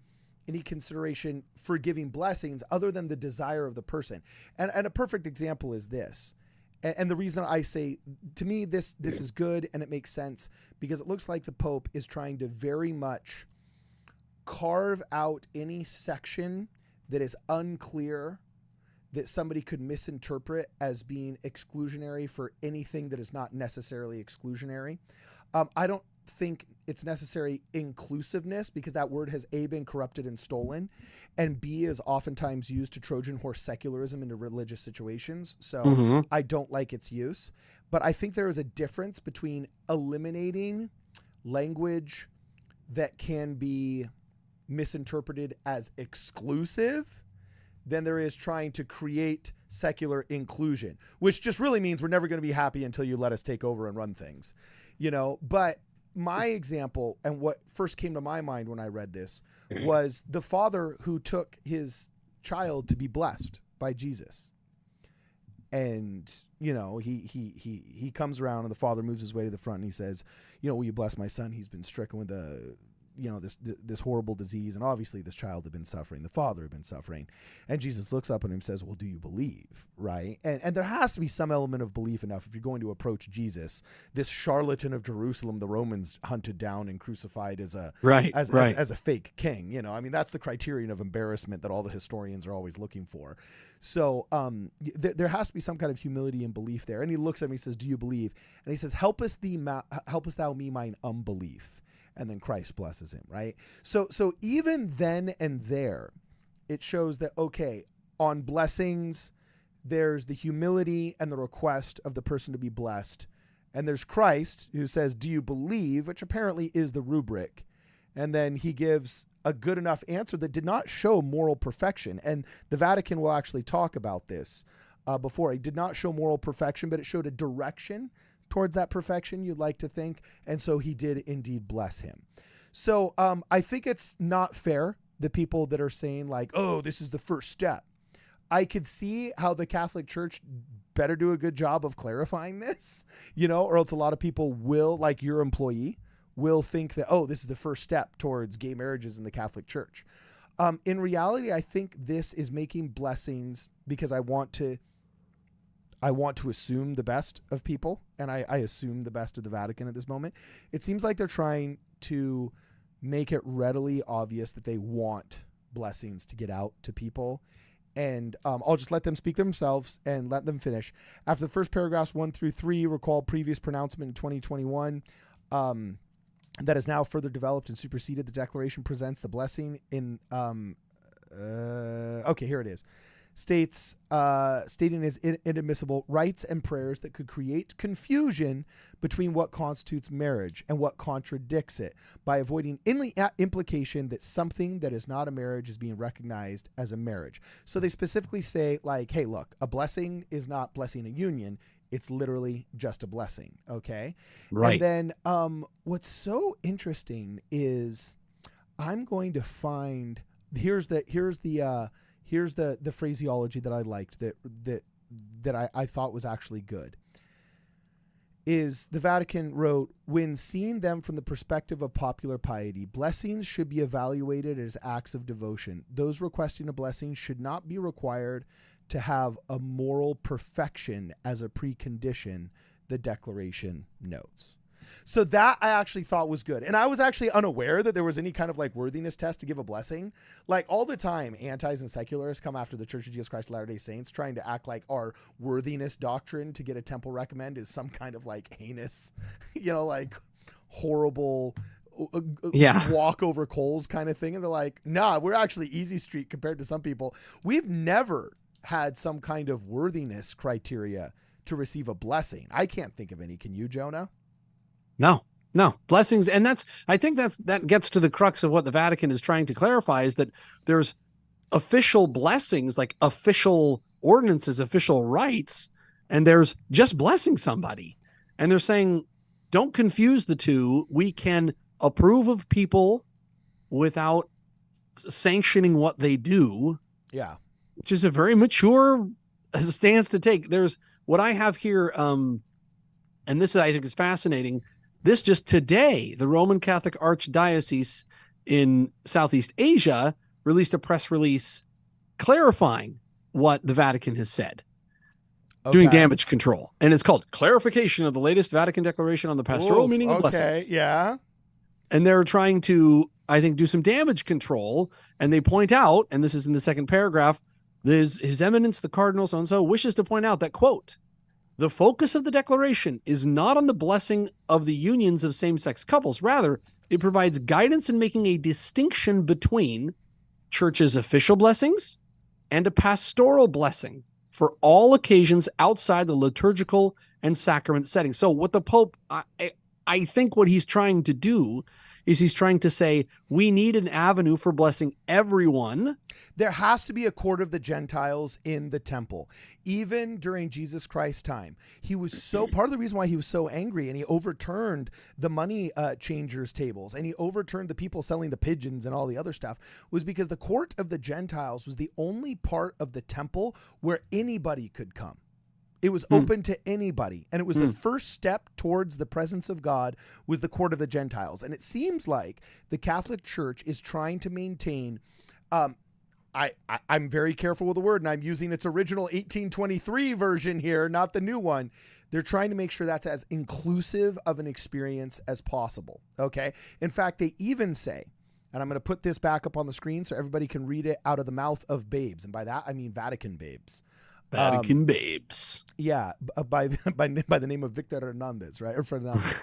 any consideration for giving blessings other than the desire of the person. And a perfect example is this. And the reason I say, to me, this is good and it makes sense because it looks like the Pope is trying to very much carve out any section that is unclear that somebody could misinterpret as being exclusionary for anything that is not necessarily exclusionary. I don't think it's necessary inclusiveness because that word has A, been corrupted and stolen, and B, is oftentimes used to Trojan horse secularism into religious situations. So I don't like its use, but I think there is a difference between eliminating language that can be misinterpreted as exclusive than there is trying to create secular inclusion, which just really means we're never going to be happy until you let us take over and run things, you know. But my example and what first came to my mind when I read this was the father who took his child to be blessed by Jesus. And, you know, he comes around and the father moves his way to the front and he says, you know, will you bless my son? He's been stricken with this horrible disease. And obviously this child had been suffering. The father had been suffering. And Jesus looks up at him and says, well, do you believe? Right. And there has to be some element of belief enough if you're going to approach Jesus, this charlatan of Jerusalem, the Romans hunted down and crucified as a fake king. You know, I mean, that's the criterion of embarrassment that all the historians are always looking for. So there has to be some kind of humility and belief there. And he looks at me and says, do you believe? And he says, help us thou me mine unbelief. And then Christ blesses him, right? So even then and there, it shows that, okay, on blessings, there's the humility and the request of the person to be blessed. And there's Christ who says, do you believe? Which apparently is the rubric. And then he gives a good enough answer that did not show moral perfection. And the Vatican will actually talk about this. before. It did not show moral perfection, but it showed a direction towards that perfection, you'd like to think. And so he did indeed bless him. So I think it's not fair, the people that are saying like, oh, this is the first step. I could see how the Catholic Church better do a good job of clarifying this, or else a lot of people will, like your employee, will think that, oh, this is the first step towards gay marriages in the Catholic Church. In reality, I think this is making blessings because I want to assume the best of people, and I assume the best of the Vatican at this moment. It seems like they're trying to make it readily obvious that they want blessings to get out to people. And I'll just let them speak themselves and let them finish. After the first paragraphs 1 through 3 recall previous pronouncement in 2021 that is now further developed and superseded. The declaration presents the blessing in okay, here it is. States stating as inadmissible rites and prayers that could create confusion between what constitutes marriage and what contradicts it by avoiding any implication that something that is not a marriage is being recognized as a marriage. So they specifically say like, hey, look, a blessing is not blessing a union. It's literally just a blessing. Okay. Right. And then what's so interesting is I'm going to find here's the phraseology that I liked that I thought was actually good. Is the Vatican wrote, when seeing them from the perspective of popular piety, blessings should be evaluated as acts of devotion. Those requesting a blessing should not be required to have a moral perfection as a precondition, the declaration notes. So that I actually thought was good. And I was actually unaware that there was any kind of like worthiness test to give a blessing. Like all the time, antis and secularists come after the Church of Jesus Christ of Latter-day Saints trying to act like our worthiness doctrine to get a temple recommend is some kind of like heinous, like horrible walk over coals kind of thing. And they're like, nah, we're actually easy street compared to some people. We've never had some kind of worthiness criteria to receive a blessing. I can't think of any. Can you, Jonah? No blessings. And I think that gets to the crux of what the Vatican is trying to clarify, is that there's official blessings, like official ordinances, official rites, and there's just blessing somebody. And they're saying, don't confuse the two. We can approve of people without sanctioning what they do. Yeah. Which is a very mature stance to take. There's what I have here. And this I think is fascinating. This just today, the Roman Catholic Archdiocese in Southeast Asia released a press release clarifying what the Vatican has said, doing damage control. And it's called Clarification of the Latest Vatican Declaration on the Pastoral Meaning of Blessings. Yeah. And they're trying to, I think, do some damage control. And they point out, and this is in the second paragraph, His Eminence the Cardinal so-and-so wishes to point out that, quote, the focus of the declaration is not on the blessing of the unions of same-sex couples. Rather, it provides guidance in making a distinction between church's official blessings and a pastoral blessing for all occasions outside the liturgical and sacrament setting. So what the Pope, I think what he's trying to do is he's trying to say, we need an avenue for blessing everyone. There has to be a court of the Gentiles in the temple. Even during Jesus Christ's time, he was part of the reason why he was so angry, and he overturned the money changers' tables, and he overturned the people selling the pigeons and all the other stuff, was because the court of the Gentiles was the only part of the temple where anybody could come. It was open to anybody. And it was the first step towards the presence of God was the court of the Gentiles. And it seems like the Catholic Church is trying to maintain, I'm very careful with the word, and I'm using its original 1823 version here, not the new one. They're trying to make sure that's as inclusive of an experience as possible. Okay. In fact, they even say, and I'm going to put this back up on the screen so everybody can read it out of the mouth of babes. And by that, I mean Vatican babes. Vatican babes. Yeah, by the name of Victor Hernandez, right? Or Fernandez.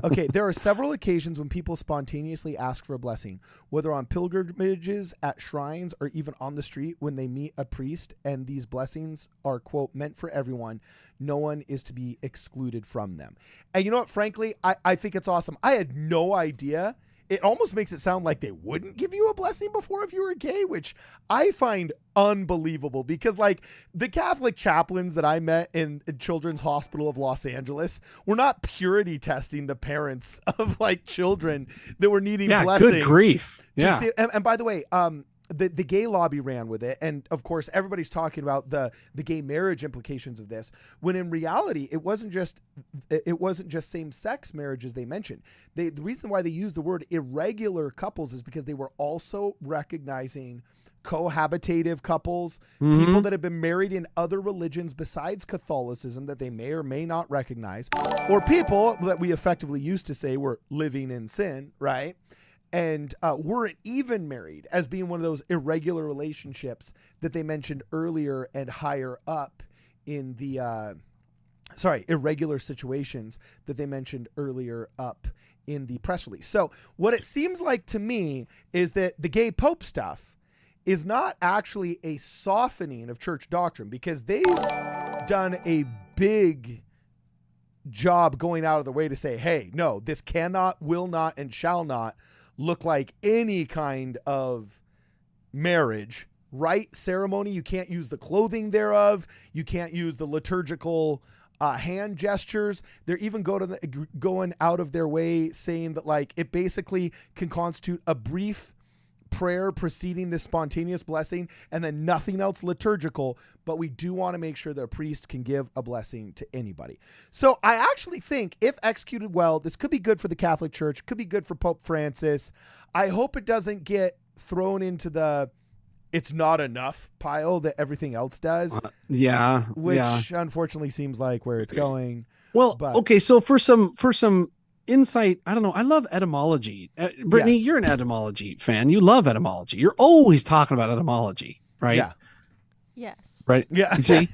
Okay, there are several occasions when people spontaneously ask for a blessing, whether on pilgrimages, at shrines, or even on the street when they meet a priest, and these blessings are, quote, meant for everyone. No one is to be excluded from them. And you know what, frankly, I think it's awesome. I had no idea it almost makes it sound like they wouldn't give you a blessing before if you were gay, which I find unbelievable, because like the Catholic chaplains that I met in Children's Hospital of Los Angeles were not purity testing the parents of like children that were needing blessings. Good grief. Yeah. And by the way, the gay lobby ran with it, and of course everybody's talking about the gay marriage implications of this, when in reality it wasn't just same-sex marriages they mentioned. The reason why they used the word irregular couples is because they were also recognizing cohabitative couples, people that have been married in other religions besides Catholicism that they may or may not recognize, or people that we effectively used to say were living in sin, right? And weren't even married, as being one of those irregular relationships that they mentioned earlier and higher up in the, irregular situations that they mentioned earlier up in the press release. So what it seems like to me is that the gay pope stuff is not actually a softening of church doctrine, because they've done a big job going out of the way to say, hey, no, this cannot, will not, and shall not look like any kind of marriage, rite, ceremony. You can't use the clothing thereof. You can't use the liturgical hand gestures. They're even going out of their way saying that like it basically can constitute a brief prayer preceding this spontaneous blessing and then nothing else liturgical, but we do want to make sure that a priest can give a blessing to anybody. So I actually think if executed well, this could be good for the Catholic Church, could be good for Pope Francis. I hope it doesn't get thrown into the it's not enough pile that everything else does. Which unfortunately seems like where it's going. Well, okay, so for some insight, I don't know, I love etymology. Brittany, Yes. You're an etymology fan. You love etymology. You're always talking about etymology, right? Yeah. Yes. Right. Yeah. You see?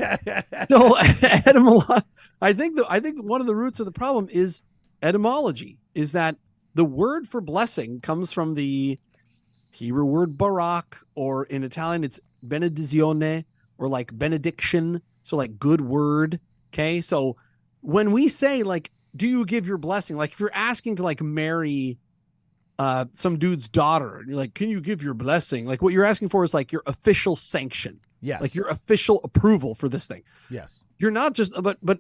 So etymology, I think one of the roots of the problem is etymology, is that the word for blessing comes from the Hebrew word barak, or in Italian it's benedizione, or like benediction, so like good word. Okay, so when we say like, do you give your blessing, like if you're asking to like marry some dude's daughter, and you're like, can you give your blessing, like what you're asking for is like your official sanction, like your official approval for this thing. You're not just but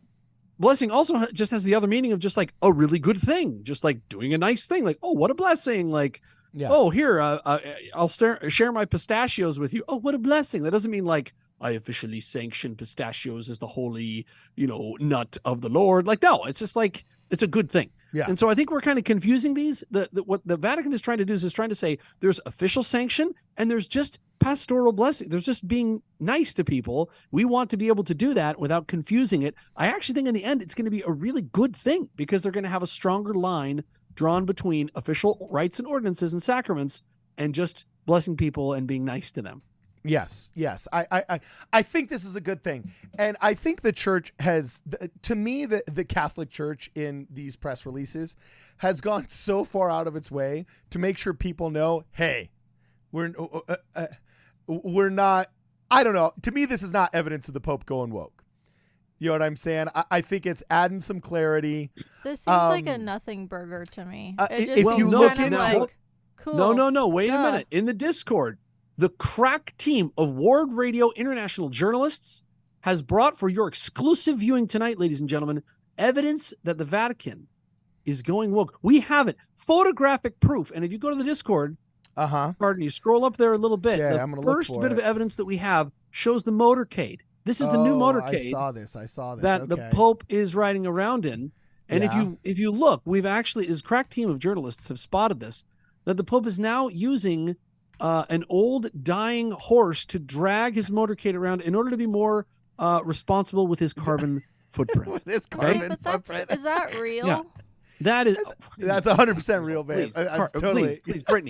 blessing also just has the other meaning of just like a really good thing, just like doing a nice thing, like, oh, what a blessing, like, oh, here, I'll share my pistachios with you. Oh, what a blessing. That doesn't mean like I officially sanction pistachios as the holy, nut of the Lord. Like, no, it's just like, it's a good thing. And so I think we're kind of confusing these. What the Vatican is trying to do is trying to say there's official sanction and there's just pastoral blessing. There's just being nice to people. We want to be able to do that without confusing it. I actually think in the end, it's going to be a really good thing, because they're going to have a stronger line drawn between official rites and ordinances and sacraments and just blessing people and being nice to them. Yes. I think this is a good thing. And I think the church has, to me, the Catholic Church in these press releases has gone so far out of its way to make sure people know, hey, we're not, I don't know. To me, this is not evidence of the Pope going woke. You know what I'm saying? I think it's adding some clarity. This seems like a nothing burger to me. If you look into like, cool. No, wait a minute. In the Discord, the crack team of Ward Radio International journalists has brought for your exclusive viewing tonight, ladies and gentlemen, evidence that the Vatican is going woke. We have it. Photographic proof. And if you go to the Discord, pardon, you scroll up there a little bit. Yeah, the first bit of evidence that we have shows the motorcade. This is the new motorcade. I saw this. That the Pope is riding around in. And if you look, we've actually, this crack team of journalists have spotted this, that the Pope is now using an old dying horse to drag his motorcade around in order to be more responsible with his carbon footprint. With his carbon footprint. Is that real? Yeah. That's 100% real, babe. Totally. Please, Brittany.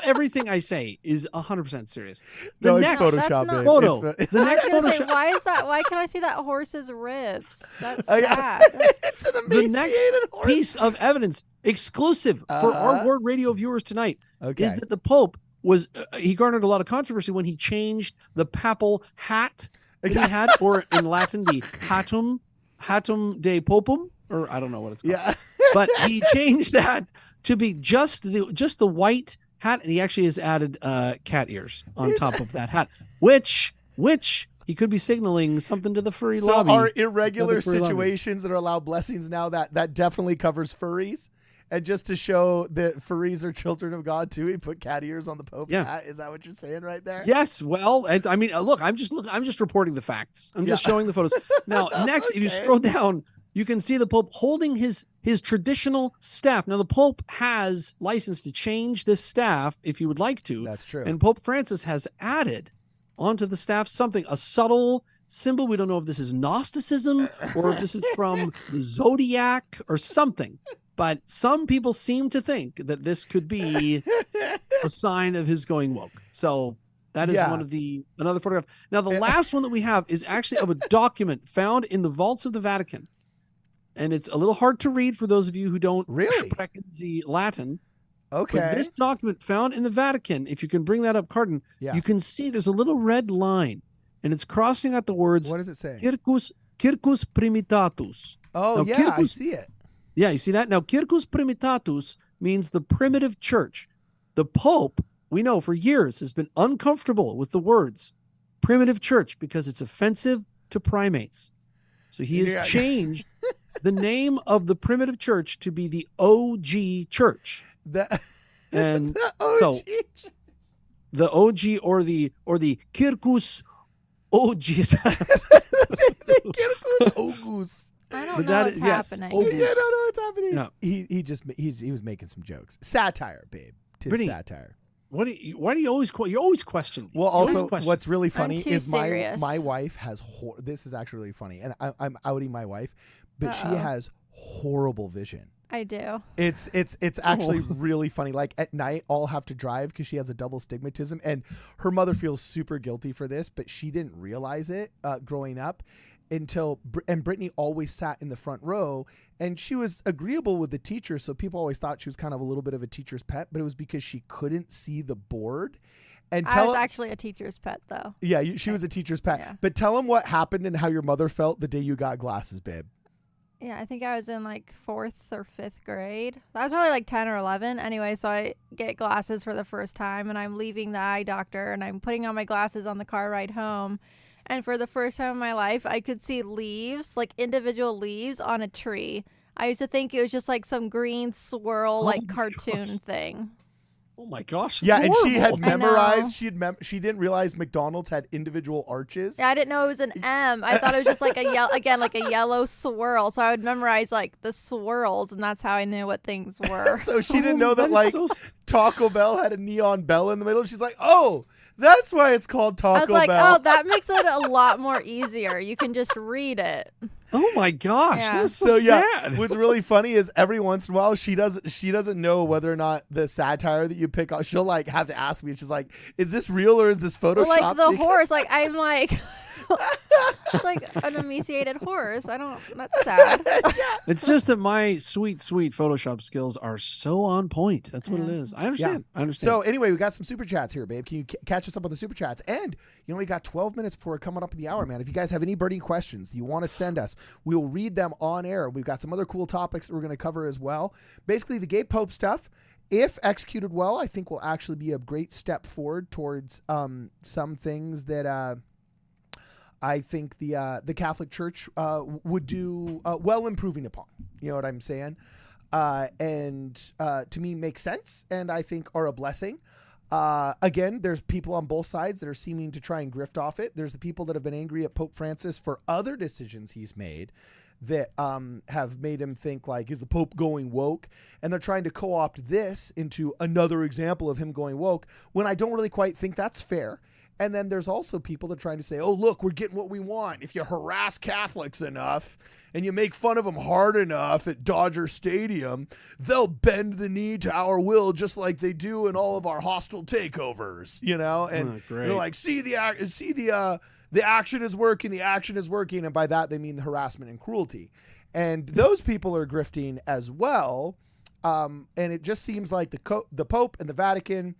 Everything I say is 100% serious. No, it's Photoshop, babe. Photo. The next Photoshop. Why is that? Why can I see that horse's ribs? That's sad. It's an emaciated The next horse. piece of evidence, exclusive for our Word Radio viewers tonight, is that the Pope was he garnered a lot of controversy when he changed the papal hat that he had, or in Latin the hatum de popum, or I don't know what it's called. but he changed that to be just the white hat, and he actually has added cat ears on top of that hat, which he could be signaling something to the furry So lobby. are irregular Furry lobby. situations that are allowed blessings now that definitely covers furries? And just to show that furries are children of God too, he put cat ears on the Pope hat. Is that what you're saying right there? Yes. Well, I mean, look, I'm just reporting the facts. I'm just showing the photos. Now, next, if you scroll down, you can see the Pope holding his traditional staff. Now, the Pope has license to change this staff if he would like to. That's true. And Pope Francis has added onto the staff a subtle symbol. We don't know if this is Gnosticism or if this is from the Zodiac or something. But some people seem to think that this could be a sign of his going woke. So that is another photograph. Now, the last one that we have is actually of a document found in the vaults of the Vatican. And it's a little hard to read for those of you who don't sprechen the Latin. Okay. But this document found in the Vatican, if you can bring that up, Cardin, you can see there's a little red line, and it's crossing out the words. What does it say? Circus Primitatus. Oh, now, I see it. Yeah, you see that? Now, Circus Primitatus means the primitive church. The Pope, we know for years, has been uncomfortable with the words primitive church because it's offensive to primates. So he has changed the name of the primitive church to be the OG church. And the OG so the OG or the Circus OGs. The Circus Ogus. I don't know what's happening. I don't know what's happening. No. He was making some jokes. Satire, babe. Brittany, Satire. Why do you always you're always questioning? Well, also, what's really funny too is serious. my wife has this is actually really funny, and I'm outing my wife, but she has horrible vision. I do. It's actually really funny. Like at night, I'll have to drive because she has a double stigmatism, and her mother feels super guilty for this, but she didn't realize it growing up until. And Brittany always sat in the front row, and she was agreeable with the teacher, so people always thought she was kind of a little bit of a teacher's pet. But it was because she couldn't see the board. And I was actually a teacher's pet, though. Yeah, she was a teacher's pet. Yeah. But tell them what happened and how your mother felt the day you got glasses, babe. Yeah, I think I was in like 4th or 5th grade. I was probably like 10 or 11. Anyway, so I get glasses for the first time, and I'm leaving the eye doctor, and I'm putting on my glasses on the car ride home. And for the first time in my life, I could see leaves, like individual leaves on a tree. I used to think it was just like some green swirl, like cartoon thing. Oh my gosh! Yeah, and horrible. she had memorized. She didn't realize McDonald's had individual arches. Yeah, I didn't know it was an M. I thought it was just like like a yellow swirl. So I would memorize like the swirls, and that's how I knew what things were. So she didn't know that like Taco Bell had a neon bell in the middle. She's like, oh, that's why it's called Taco Bell. I was like, oh, that makes it a lot more easier. You can just read it. Oh my gosh! Yeah. That's so sad. What's really funny is every once in a while she doesn't know whether or not the satire that you pick up. She'll like have to ask me. She's like, "Is this real or is this Photoshop?" Well, like the horse, like I'm like, it's like an emaciated horse. That's sad. It's just that my sweet Photoshop skills are so on point. That's what it is. I understand. Yeah. I understand. So anyway, we got some super chats here, babe. Can you catch us up on the super chats? And you only got 12 minutes before we're coming up in the hour, man. If you guys have any burning questions you want to send us, we will read them on air. We've got some other cool topics that we're going to cover as well. Basically, the gay pope stuff, if executed well, I think will actually be a great step forward towards some things that I think the Catholic Church would do well improving upon. You know what I'm saying? And to me makes sense, and I think are a blessing. Again, there's people on both sides that are seeming to try and grift off it. There's the people that have been angry at Pope Francis for other decisions he's made that have made him think like, is the Pope going woke? And they're trying to co-opt this into another example of him going woke, when I don't really quite think that's fair. And then there's also people that are trying to say, oh, look, we're getting what we want. If you harass Catholics enough and you make fun of them hard enough at Dodger Stadium, they'll bend the knee to our will just like they do in all of our hostile takeovers, you know? And they're like, the action is working, the action is working. And by that, they mean the harassment and cruelty. And those people are grifting as well. And it just seems like the Pope and the Vatican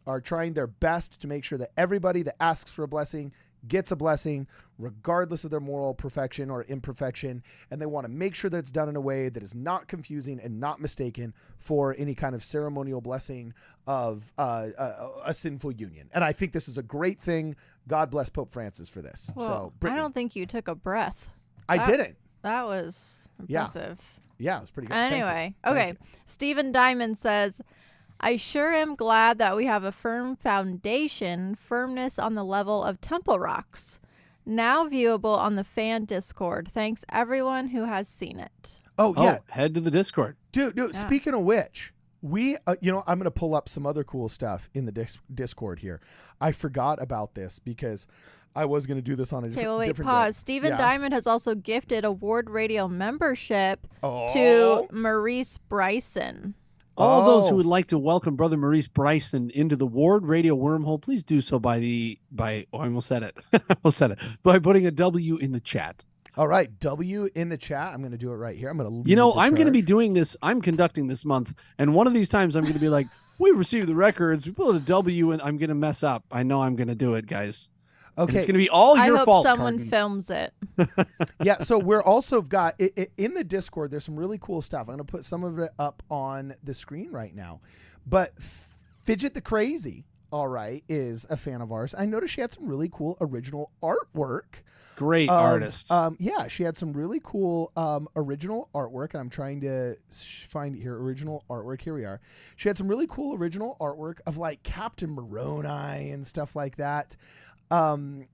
are trying their best to make sure that everybody that asks for a blessing gets a blessing regardless of their moral perfection or imperfection, and they want to make sure that it's done in a way that is not confusing and not mistaken for any kind of ceremonial blessing of a sinful union. And I think this is a great thing. God bless Pope Francis for this. Well, So, I Brittany, don't think you took a breath. I didn't. That was impressive. Yeah, it was pretty good. Thank you. Anyway, Thank okay. you. Stephen Diamond says, I sure am glad that we have a firm foundation, firmness on the level of temple rocks. Now viewable on the fan Discord. Thanks everyone who has seen it. Oh, yeah. Head to the Discord. Dude, Yeah. speaking of which, we, I'm going to pull up some other cool stuff in the Discord here. I forgot about this because I was going to do this on a Okay, different well, wait, different pause. day. Stephen Yeah. Diamond has also gifted a Ward Radio membership Oh. to Maurice Bryson. All those Oh. who would like to welcome Brother Maurice Bryson into the Ward Radio wormhole, please do so by I almost said it. By putting a W in the chat. All right, W in the chat. I'm going to do it right here. I'm going to lead You know, the I'm going to be charge. doing this. I'm conducting this month, and one of these times I'm going to be like, we received the records. We put a W, and I'm going to mess up. I know I'm going to do it, guys. And Okay. it's going to be all I your hope fault. someone Carden. films it. Yeah, so we're also got in the Discord. There's some really cool stuff. I'm going to put some of it up on the screen right now. But Fidget the Crazy, all right, is a fan of ours. I noticed she had some really cool original artwork. Great of, artist. Yeah, she had some really cool original artwork, and I'm trying to find it here. Original artwork. Here we are. She had some really cool original artwork of like Captain Moroni and stuff like that. And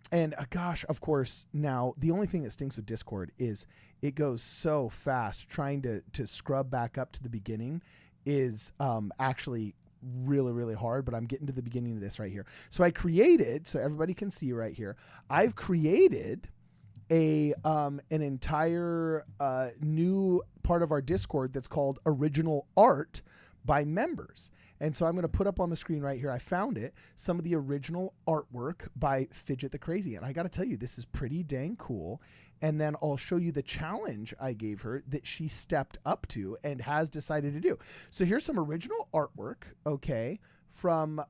gosh, of course, now the only thing that stinks with Discord is it goes so fast. Trying to scrub back up to the beginning is actually really, really hard, but I'm getting to the beginning of this right here. So I created, so everybody can see right here, I've created an entire new part of our Discord that's called Original Art by Members. And so I'm going to put up on the screen right here, I found it, some of the original artwork by Fidget the Crazy. And I got to tell you, this is pretty dang cool. And then I'll show you the challenge I gave her that she stepped up to and has decided to do. So here's some original artwork, okay, from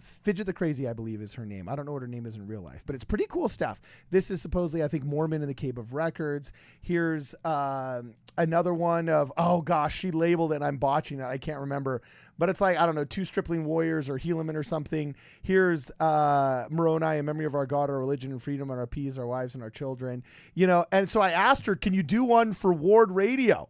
Fidget the Crazy, I believe is her name. I don't know what her name is in real life, but it's pretty cool stuff. This is supposedly, I think, Mormon in the Cave of Records. Here's another one of, oh gosh, she labeled it and I'm botching it. I can't remember. But it's like, I don't know, 2 stripling warriors or Helaman or something. Here's Moroni, in memory of our God, our religion and freedom, and our peace, our wives and our children. You know, and so I asked her, can you do one for Ward Radio?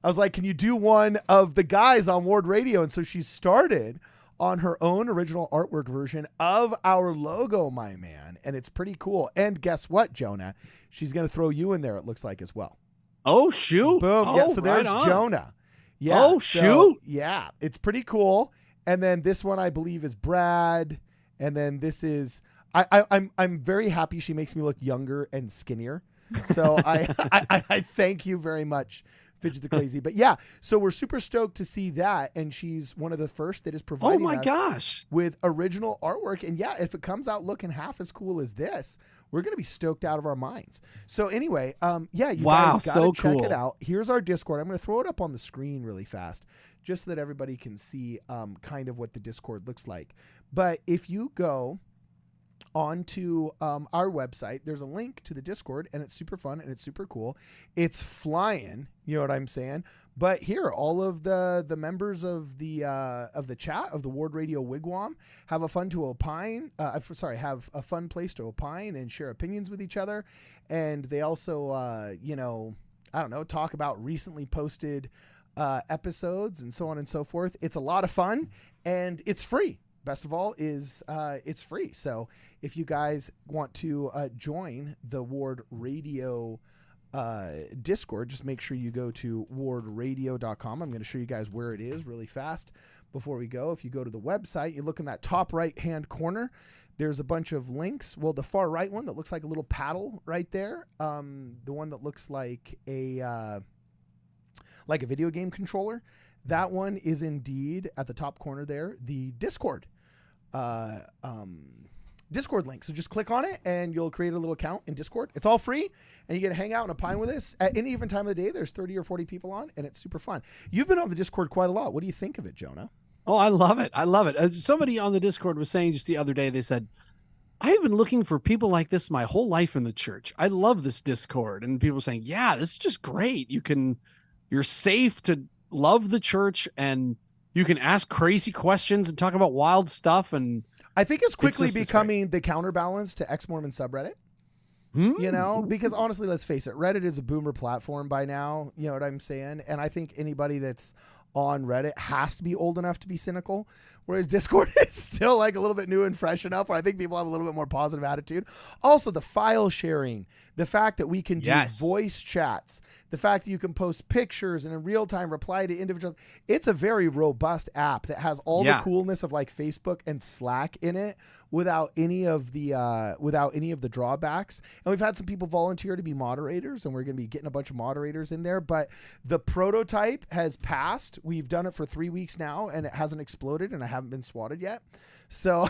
I was like, can you do one of the guys on Ward Radio? And so she started on her own original artwork version of our logo, my man. And it's pretty cool. And guess what, Jonah? She's going to throw you in there, it looks like, as well. Oh, shoot. Boom. Oh, Yeah, so there's right on. Jonah. Yeah. Oh, so, shoot. Yeah, it's pretty cool. And then this one, I believe, is Brad. And then this is, I'm very happy she makes me look younger and skinnier. So I thank you very much, Fidget the Crazy. But yeah, so we're super stoked to see that. And she's one of the first that is Oh, providing my us gosh. with original artwork. And yeah, if it comes out looking half as cool as this, we're going to be stoked out of our minds. So anyway, yeah, you Wow, guys got so to check cool. it out. Here's our Discord. I'm going to throw it up on the screen really fast just so that everybody can see kind of what the Discord looks like. But if you go onto our website, there's a link to the Discord, and it's super fun and it's super cool. It's flying, you know what I'm saying? But here, all of the members of the chat of the Ward Radio Wigwam have a fun have a fun place to opine and share opinions with each other. And they also, you know, I don't know, talk about recently posted episodes and so on and so forth. It's a lot of fun and it's free. Best of all is it's free. So if you guys want to join the Ward Radio Discord, just make sure you go to wardradio.com. I'm going to show you guys where it is really fast before we go. If you go to the website, you look in that top right hand corner, there's a bunch of links. Well, the far right one that looks like a little paddle right there, the one that looks like a video game controller, that one is indeed at the top corner there, the Discord Discord link. So just click on it and you'll create a little account in Discord. It's all free and you get to hang out and opine with us at any even time of the day. There's 30 or 40 people on and it's super fun. You've been on the Discord quite a lot. What do you think of it, Jonah? Oh, I love it. I love it. Somebody on the Discord was saying just the other day, they said, I have been looking for people like this my whole life in the church. I love this Discord, and people saying, yeah, this is just great. You're safe to love the church, and you can ask crazy questions and talk about wild stuff. And I think it's quickly just- becoming the counterbalance to ex-Mormon subreddit. You know, because honestly, let's face it, Reddit is a boomer platform by now. You know what I'm saying? And I think anybody that's on Reddit has to be old enough to be cynical, whereas Discord is still like a little bit new and fresh enough where I think people have a little bit more positive attitude. Also, the file sharing, the fact that we can do voice chats, the fact that you can post pictures and in real time reply to individuals. It's a very robust app that has all the coolness of like Facebook and Slack in it without any of the drawbacks. And we've had some people volunteer to be moderators, and we're going to be getting a bunch of moderators in there. But the prototype has passed. We've done it for 3 weeks now, and it hasn't exploded, and I haven't been swatted yet. So,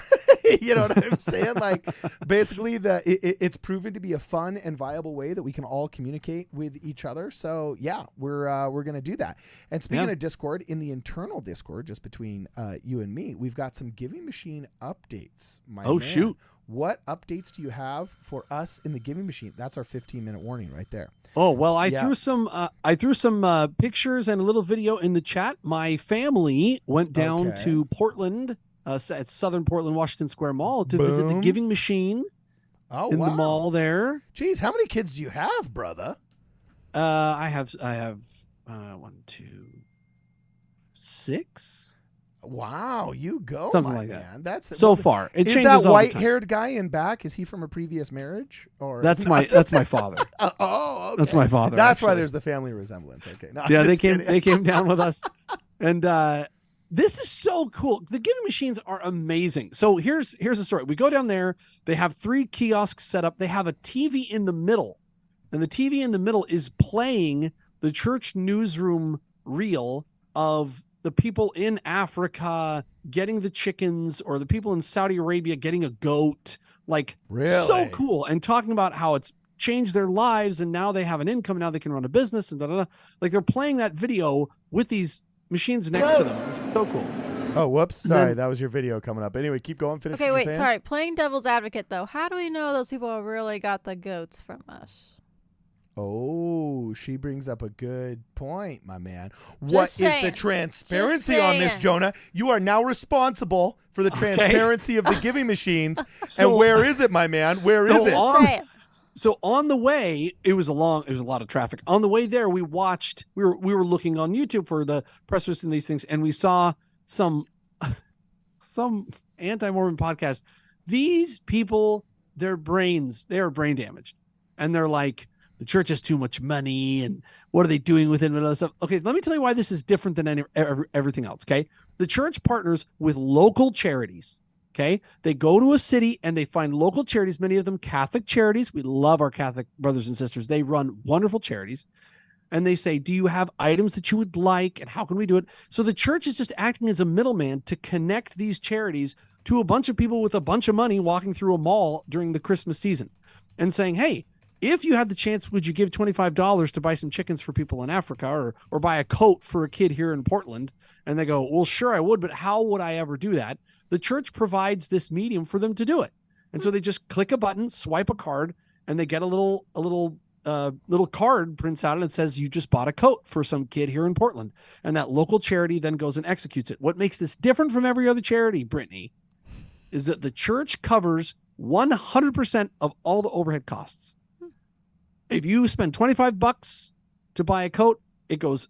you know what I'm saying? Like, basically, it's proven to be a fun and viable way that we can all communicate with each other. So, yeah, we're going to do that. And speaking of Discord, in the internal Discord, just between you and me, we've got some Giving Machine updates. Shoot. What updates do you have for us in the Giving Machine? That's our 15-minute warning right there. Oh, well, I threw some pictures and a little video in the chat. My family went down to Portland, at Southern Portland, Washington Square Mall to visit the Giving Machine in the mall there. Jeez, how many kids do you have, brother? I have 1, 2, 6. Wow, you go, something my like man. that. That's so far. It is changes that all the time. white-haired guy in back? Is he from a previous marriage? Or that's my father. Okay. That's my father. That's why there's the family resemblance. Okay, no, yeah, they came down with us, and this is so cool. The Giving Machines are amazing. So here's the story. We go down there. They have 3 kiosks set up. They have a TV in the middle, and the TV in the middle is playing the church newsroom reel of the people in Africa getting the chickens, or the people in Saudi Arabia getting a goat. Like, really? So cool. And talking about how it's changed their lives, and now they have an income, now they can run a business, and like they're playing that video with these machines next to them. So cool. Oh, whoops. Sorry, that was your video coming up. Anyway, keep going. Finish. Okay, what wait, you're saying. sorry. Playing devil's advocate, though, how do we know those people really got the goats from us? Oh, she brings up a good point, my man. What is saying. the transparency on this, Jonah? You are now responsible for the transparency of the Giving Machines. And where is it, my man? Where is it? So on the way, it was a lot of traffic. On the way there, we were looking on YouTube for the press release and these things, and we saw some anti-Mormon podcast. These people, they are brain damaged, and they're like, the church has too much money, and what are they doing with it and all that stuff? Okay, let me tell you why this is different than everything else, okay? The church partners with local charities, okay? They go to a city and they find local charities, many of them Catholic charities. We love our Catholic brothers and sisters. They run wonderful charities. And they say, do you have items that you would like, and how can we do it? So the church is just acting as a middleman to connect these charities to a bunch of people with a bunch of money walking through a mall during the Christmas season and saying, hey, if you had the chance, would you give $25 to buy some chickens for people in Africa, or buy a coat for a kid here in Portland? And they go, well, sure, I would, but how would I ever do that? The church provides this medium for them to do it. And so they just click a button, swipe a card, and they get a little card prints out, and it says, you just bought a coat for some kid here in Portland. And that local charity then goes and executes it. What makes this different from every other charity, Brittany, is that the church covers 100% of all the overhead costs. If you spend $25 to buy a coat, it goes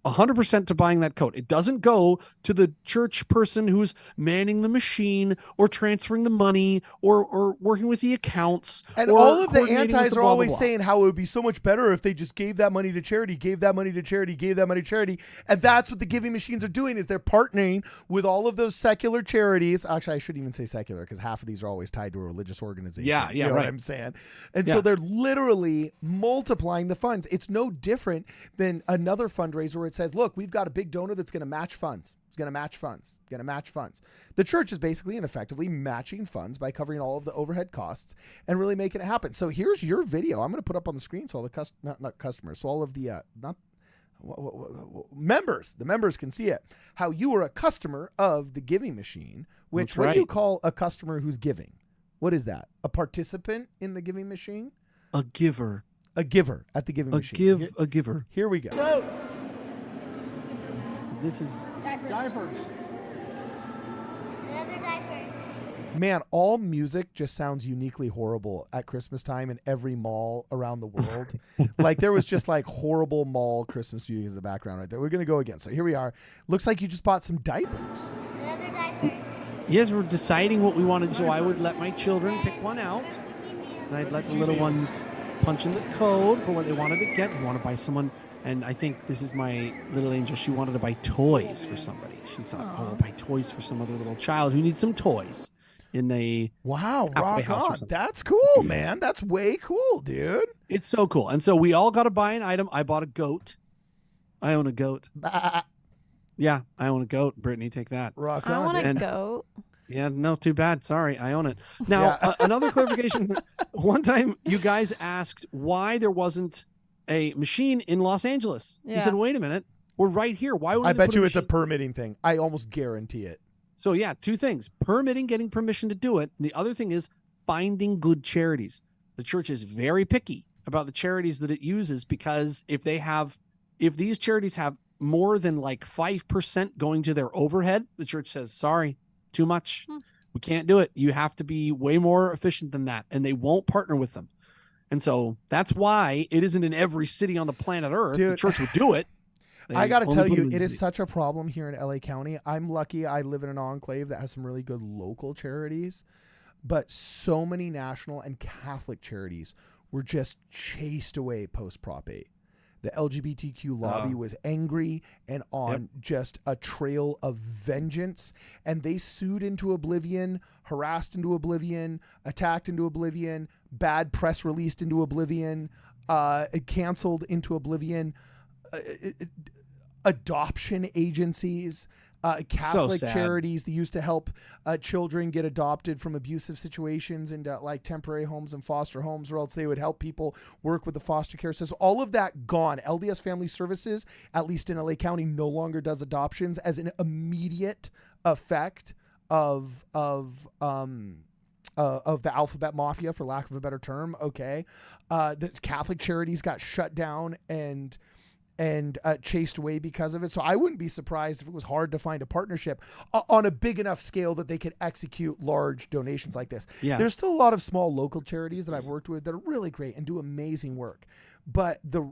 100% to buying that coat. It doesn't go to the church person who's manning the machine or transferring the money or working with the accounts. And all of the antis are always saying how it would be so much better if they just gave that money to charity, gave that money to charity, gave that money to charity. And that's what the Giving Machines are doing, is they're partnering with all of those secular charities. Actually, I shouldn't even say secular, because half of these are always tied to a religious organization. Yeah, you know right. what I'm saying? And so they're literally multiplying the funds. It's no different than another fundraiser where it says, look, we've got a big donor that's going to match funds. It's going to match funds. Going to match funds. The church is basically and effectively matching funds by covering all of the overhead costs and really making it happen. So here's your video. I'm going to put up on the screen so all the not customers, so all of the members, the members can see it. How you are a customer of the Giving Machine. Which, what do you call a customer who's giving? What is that? A participant in the giving machine? A giver. A giver at the giving machine. A giver. Here we go. This is Diapers. Another diaper. Man, all music just sounds uniquely horrible at Christmas time in every mall around the world. Like there was just like horrible mall Christmas music in the background right there. We're going to go again. So here we are. Looks like you just bought some diapers. Another diaper. Yes, we're deciding what we wanted, so I would let my children pick one out, and I'd let the little ones punch in the code for what they wanted to get. They want to buy someone, and I think this is my little angel. She wanted to buy toys for somebody. She thought, I'll buy toys for some other little child who needs some toys in a Wow, halfway rock house or on. something. That's cool, man. That's way cool, dude. It's so cool. And so we all got to buy an item. I bought a goat. I own a goat. Bah. Yeah, I own a goat. Brittany, take that. Rock I on. want dude. to And- go. Yeah, no, too bad. Sorry, I own it. Now, another clarification. One time you guys asked why there wasn't a machine in Los Angeles. You Yeah. said, wait a minute. We're right here. Why would I they bet put you it's a machine-" permitting thing. I almost guarantee it. So, yeah, two things. Permitting, getting permission to do it. And the other thing is finding good charities. The church is very picky about the charities that it uses because if these charities have more than like 5% going to their overhead, the church says, sorry, too much. We can't do it. You have to be way more efficient than that. And they won't partner with them. And so that's why it isn't in every city on the planet Earth. The Dude, church would do it. I got to They tell only put you, them in it the is city. such a problem here in LA County. I'm lucky I live in an enclave that has some really good local charities, but so many national and Catholic charities were just chased away post Prop 8. The LGBTQ lobby was angry and on just a trail of vengeance, and they sued into oblivion, harassed into oblivion, attacked into oblivion, bad press released into oblivion, canceled into oblivion, adoption agencies, Catholic sad. charities that used to help children get adopted from abusive situations into like temporary homes and foster homes, or else they would help people work with the foster care system. All of that gone. LDS Family Services, at least in LA County, no longer does adoptions as an immediate effect of the alphabet mafia, for lack of a better term. Okay. The Catholic charities got shut down and chased away because of it. So I wouldn't be surprised if it was hard to find a partnership on a big enough scale that they could execute large donations like this. Yeah. There's still a lot of small local charities that I've worked with that are really great and do amazing work. But the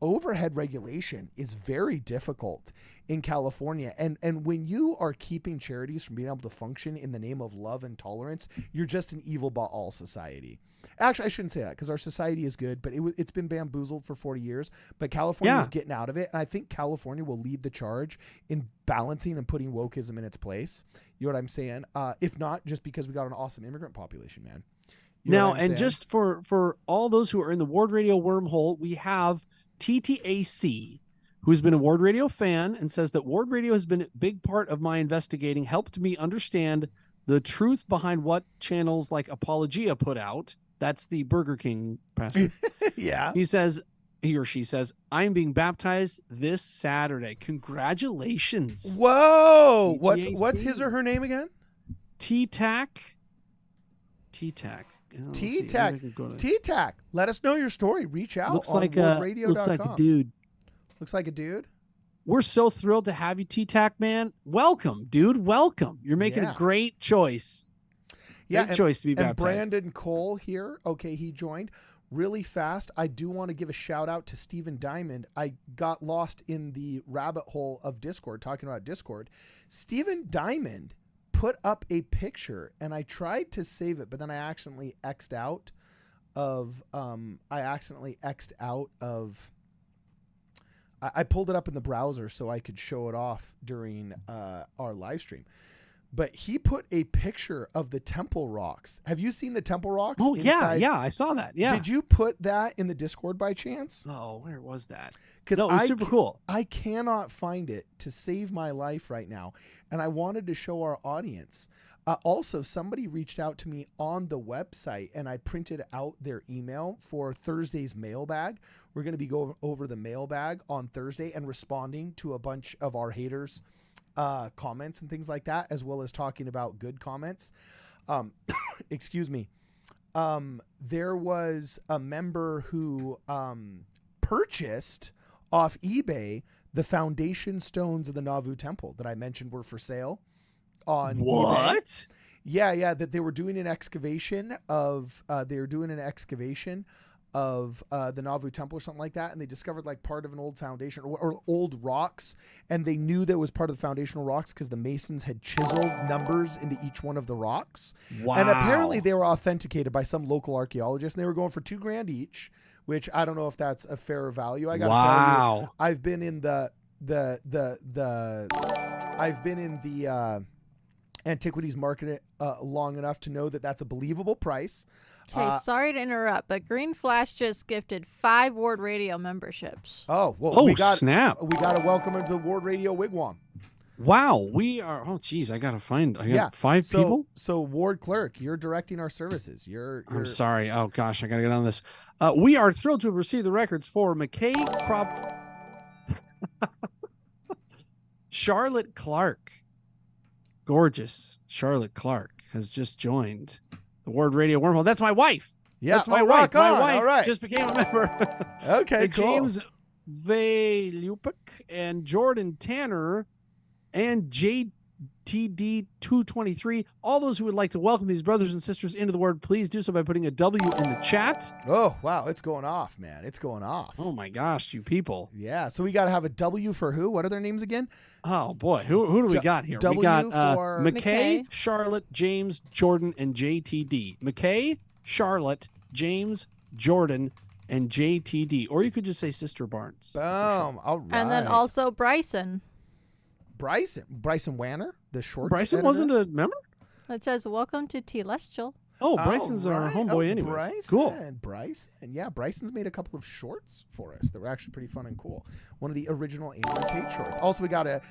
overhead regulation is very difficult in California. And when you are keeping charities from being able to function in the name of love and tolerance, you're just an evil Baal society. Actually, I shouldn't say that because our society is good, but it's been bamboozled for 40 years. But California is getting out of it. And I think California will lead the charge in balancing and putting wokeism in its place. You know what I'm saying? If not, just because we got an awesome immigrant population, man. You know Now, what I'm and saying? just for all those who are in the Ward Radio wormhole, we have TTAC, who's been a Ward Radio fan and says that Ward Radio has been a big part of my investigating, helped me understand the truth behind what channels like Apologia put out. That's the Burger King pastor. Yeah. He or she says, I'm being baptized this Saturday. Congratulations. Whoa. TTAC. What's his or her name again? T-Tac. T-Tac. Let's see. T-Tac. Maybe I can go to- T-Tac. Let us know your story. Reach out Looks on like wardradio.com. looks like a dude. Looks like a dude. We're so thrilled to have you, T-Tac, man. Welcome, dude. Welcome. You're making Yeah. a great choice. Yeah, Great choice to be and baptized. Brandon Cole here. Okay, he joined. Really fast, I do want to give a shout out to Stephen Diamond. I got lost in the rabbit hole of Discord, talking about Discord. Stephen Diamond put up a picture, and I tried to save it, but then I accidentally X'd out of, I pulled it up in the browser so I could show it off during our live stream. But he put a picture of the Temple Rocks. Have you seen the Temple Rocks? Oh, inside? yeah, I saw that. Yeah. Did you put that in the Discord by chance? Oh, where was that? Because No, it was super cool. I cannot find it to save my life right now, and I wanted to show our audience. Also, somebody reached out to me on the website, and I printed out their email for Thursday's mailbag. We're going to be going over the mailbag on Thursday and responding to a bunch of our haters' comments and things like that, as well as talking about good comments. excuse me. There was a member who purchased off eBay the foundation stones of the Nauvoo Temple that I mentioned were for sale on eBay. What? Yeah, that they were doing an excavation of the Nauvoo Temple or something like that, and they discovered like part of an old foundation or old rocks, and they knew that it was part of the foundational rocks because the masons had chiseled numbers into each one of the rocks. Wow. And apparently they were authenticated by some local archaeologist, and they were going for $2,000 each, which I don't know if that's a fair value. I got to tell you, I've been in the antiquities market long enough to know that that's a believable price. Okay, sorry to interrupt, but Green Flash just gifted 5 Ward Radio memberships. Oh, well, Oh, snap. We got to welcome him to the Ward Radio Wigwam. Wow, we are. Oh, geez, I got 5 people. So Ward Clerk, you're directing our services. You're I'm sorry. Oh gosh, I got to get on this. We are thrilled to have received the records for McKay Charlotte Clark. Gorgeous Charlotte Clark has just joined the Ward Radio Wormhole. That's my wife. Yeah, that's my wife. Rock on. My wife All right. just became a member. Okay, cool. James Vayupik and Jordan Tanner and JTD223. All those who would like to welcome these brothers and sisters into the Word, please do so by putting a W in the chat. Oh, wow. It's going off, man. It's going off. Oh, my gosh, you people. Yeah. So we got to have a W for who? What are their names again? Oh, boy. Who do we got here? W we got for McKay, Charlotte, James, Jordan, and JTD. McKay, Charlotte, James, Jordan, and JTD. Or you could just say Sister Barnes. Boom. All right. And then also Bryson. Bryson Wanner, the short. Bryson wasn't a member? It says, welcome to Telestial. Oh, Bryson's our homeboy anyway. Bryson, Cool. Bryson. Yeah, Bryson's made a couple of shorts for us that were actually pretty fun and cool. One of the original Andrew Tate shorts. Also, we got a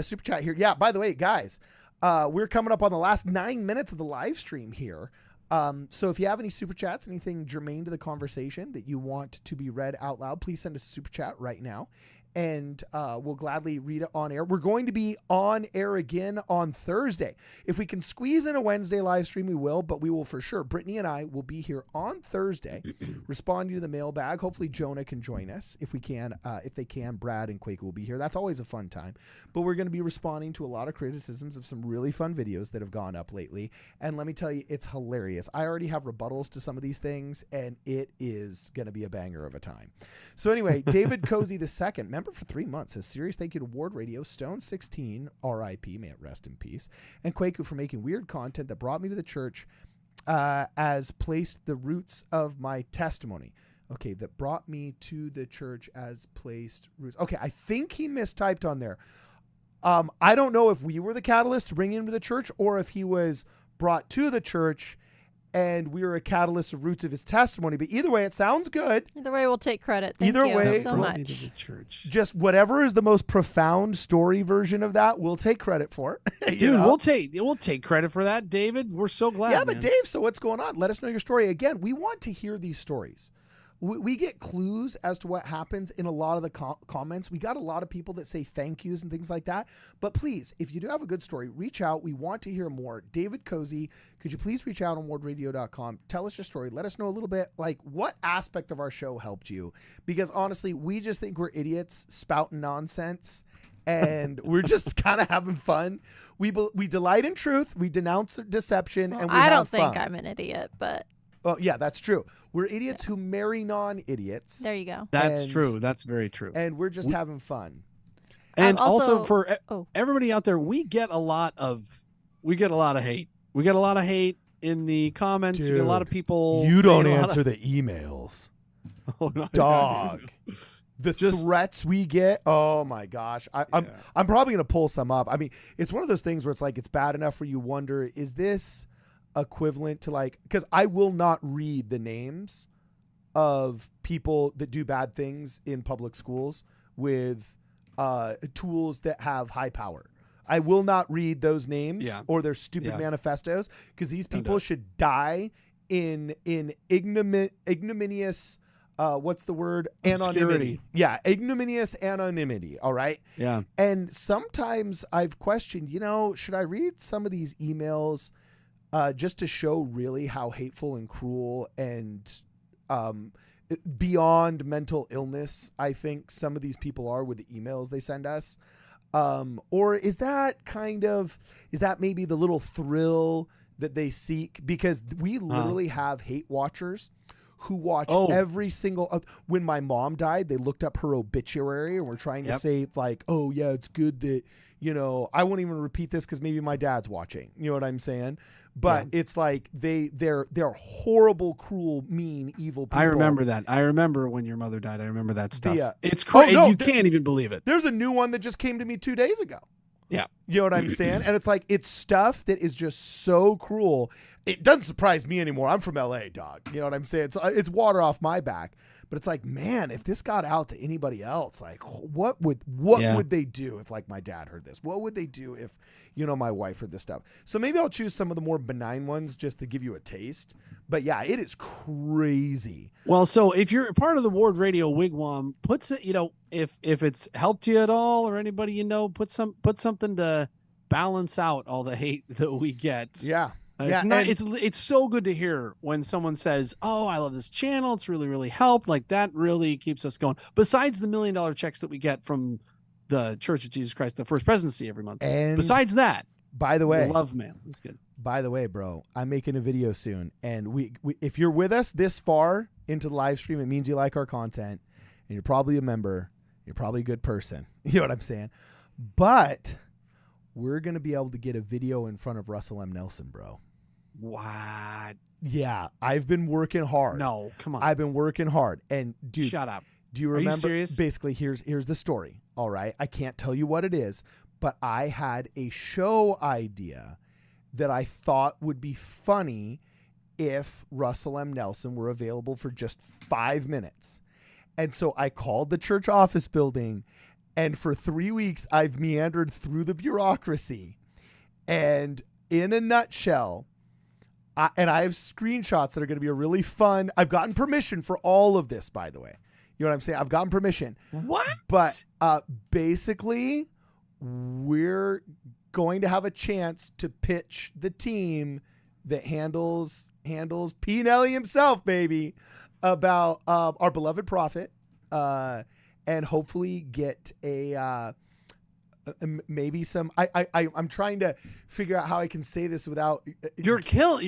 super chat here. Yeah, by the way, guys, we're coming up on the last 9 minutes of the live stream here. So if you have any super chats, anything germane to the conversation that you want to be read out loud, please send us a super chat right now. And we'll gladly read it on air. We're going to be on air again on Thursday. If we can squeeze in a Wednesday live stream, we will, but we will for sure. Brittany and I will be here on Thursday responding to the mailbag. Hopefully Jonah can join us if we can. If they can, Brad and Quaker will be here. That's always a fun time. But we're going to be responding to a lot of criticisms of some really fun videos that have gone up lately. And let me tell you, it's hilarious. I already have rebuttals to some of these things, and it is going to be a banger of a time. So anyway, David Cozy II, member for 3 months, says, serious thank you to Ward Radio, Stone16, RIP, may it rest in peace, and Quaku for making weird content that brought me to the church as placed the roots of my testimony. Okay, that brought me to the church as placed roots. Okay, I think he mistyped on there. I don't know if we were the catalyst to bring him to the church or if he was brought to the church and we were a catalyst of roots of his testimony. But either way, it sounds good. Either way, we'll take credit. Thank Either you way, so Brought me much. to the church. Just whatever is the most profound story version of that, we'll take credit for. You Dude, know? we'll take credit for that, David. We're so glad. Yeah, but man. Dave, so what's going on? Let us know your story. Again, we want to hear these stories. We get clues as to what happens in a lot of the comments. We got a lot of people that say thank yous and things like that. But please, if you do have a good story, reach out. We want to hear more. David Cozy, could you please reach out on wardradio.com? Tell us your story. Let us know a little bit, like, what aspect of our show helped you? Because honestly, we just think we're idiots spouting nonsense. And we're just kind of having fun. We delight in truth. We denounce deception. Well, and we I have don't fun. think I'm an idiot, but Oh, yeah, that's true. We're idiots who marry non-idiots. there you go. That's And- true. That's very true. And we're just having fun. And also also- for oh. everybody out there, we get a lot of hate. We get a lot of hate in the comments. We get a lot of people. You don't saying a lot answer of- the emails. Oh, no, Dog. The Just- threats we get. Oh my gosh. I'm probably going to pull some up. I mean, it's one of those things where it's like, it's bad enough where you wonder, is this equivalent to like, because I will not read the names of people that do bad things in public schools with tools that have high power. I will not read those names or their stupid manifestos, because these people should die in ignominious what's the word? Obscurity. Anonymity. Yeah, ignominious anonymity. All right. Yeah. And sometimes I've questioned, should I read some of these emails just to show really how hateful and cruel and beyond mental illness I think some of these people are with the emails they send us? Or is that maybe the little thrill that they seek? Because we literally have hate watchers who watch every single when my mom died, they looked up her obituary and were trying to say like, oh yeah, it's good that, I won't even repeat this because maybe my dad's watching, you know what I'm saying? But it's like they're horrible, cruel, mean, evil people. I remember that. I remember when your mother died. I remember that stuff. It's crazy. You can't even believe it. There's a new one that just came to me 2 days ago. Yeah. You know what I'm saying? And it's like, it's stuff that is just so cruel. It doesn't surprise me anymore. I'm from LA, dog. You know what I'm saying? It's water off my back. But it's like, man, if this got out to anybody else, like what would they do if like my dad heard this? What would they do if, my wife heard this stuff? So maybe I'll choose some of the more benign ones just to give you a taste. But yeah, it is crazy. Well, so if you're part of the Ward Radio Wigwam, if it's helped you at all or anybody put something to balance out all the hate that we get. Yeah. It's so good to hear when someone says, "Oh, I love this channel. It's really, really helped." Like that really keeps us going. Besides the $1 million checks that we get from the Church of Jesus Christ, the First Presidency every month. And besides that, by the way, love, man, that's good. By the way, bro, I'm making a video soon, and we if you're with us this far into the live stream, it means you like our content, and you're probably a member. You're probably a good person. You know what I'm saying? But we're gonna be able to get a video in front of Russell M. Nelson, bro. What? Yeah, I've been working hard. No, come on. I've been working hard. And dude, shut up. Do you remember? Are you serious? Basically, here's the story. All right. I can't tell you what it is, but I had a show idea that I thought would be funny if Russell M. Nelson were available for just 5 minutes. And so I called the church office building, and for 3 weeks I've meandered through the bureaucracy. And in a nutshell, I have screenshots that are going to be a really fun. I've gotten permission for all of this, by the way. You know what I'm saying? I've gotten permission. What? But basically, we're going to have a chance to pitch the team that handles P. Nelly himself, baby, about our beloved prophet, and hopefully get maybe some. I'm trying to figure out how I can say this without. You're killing.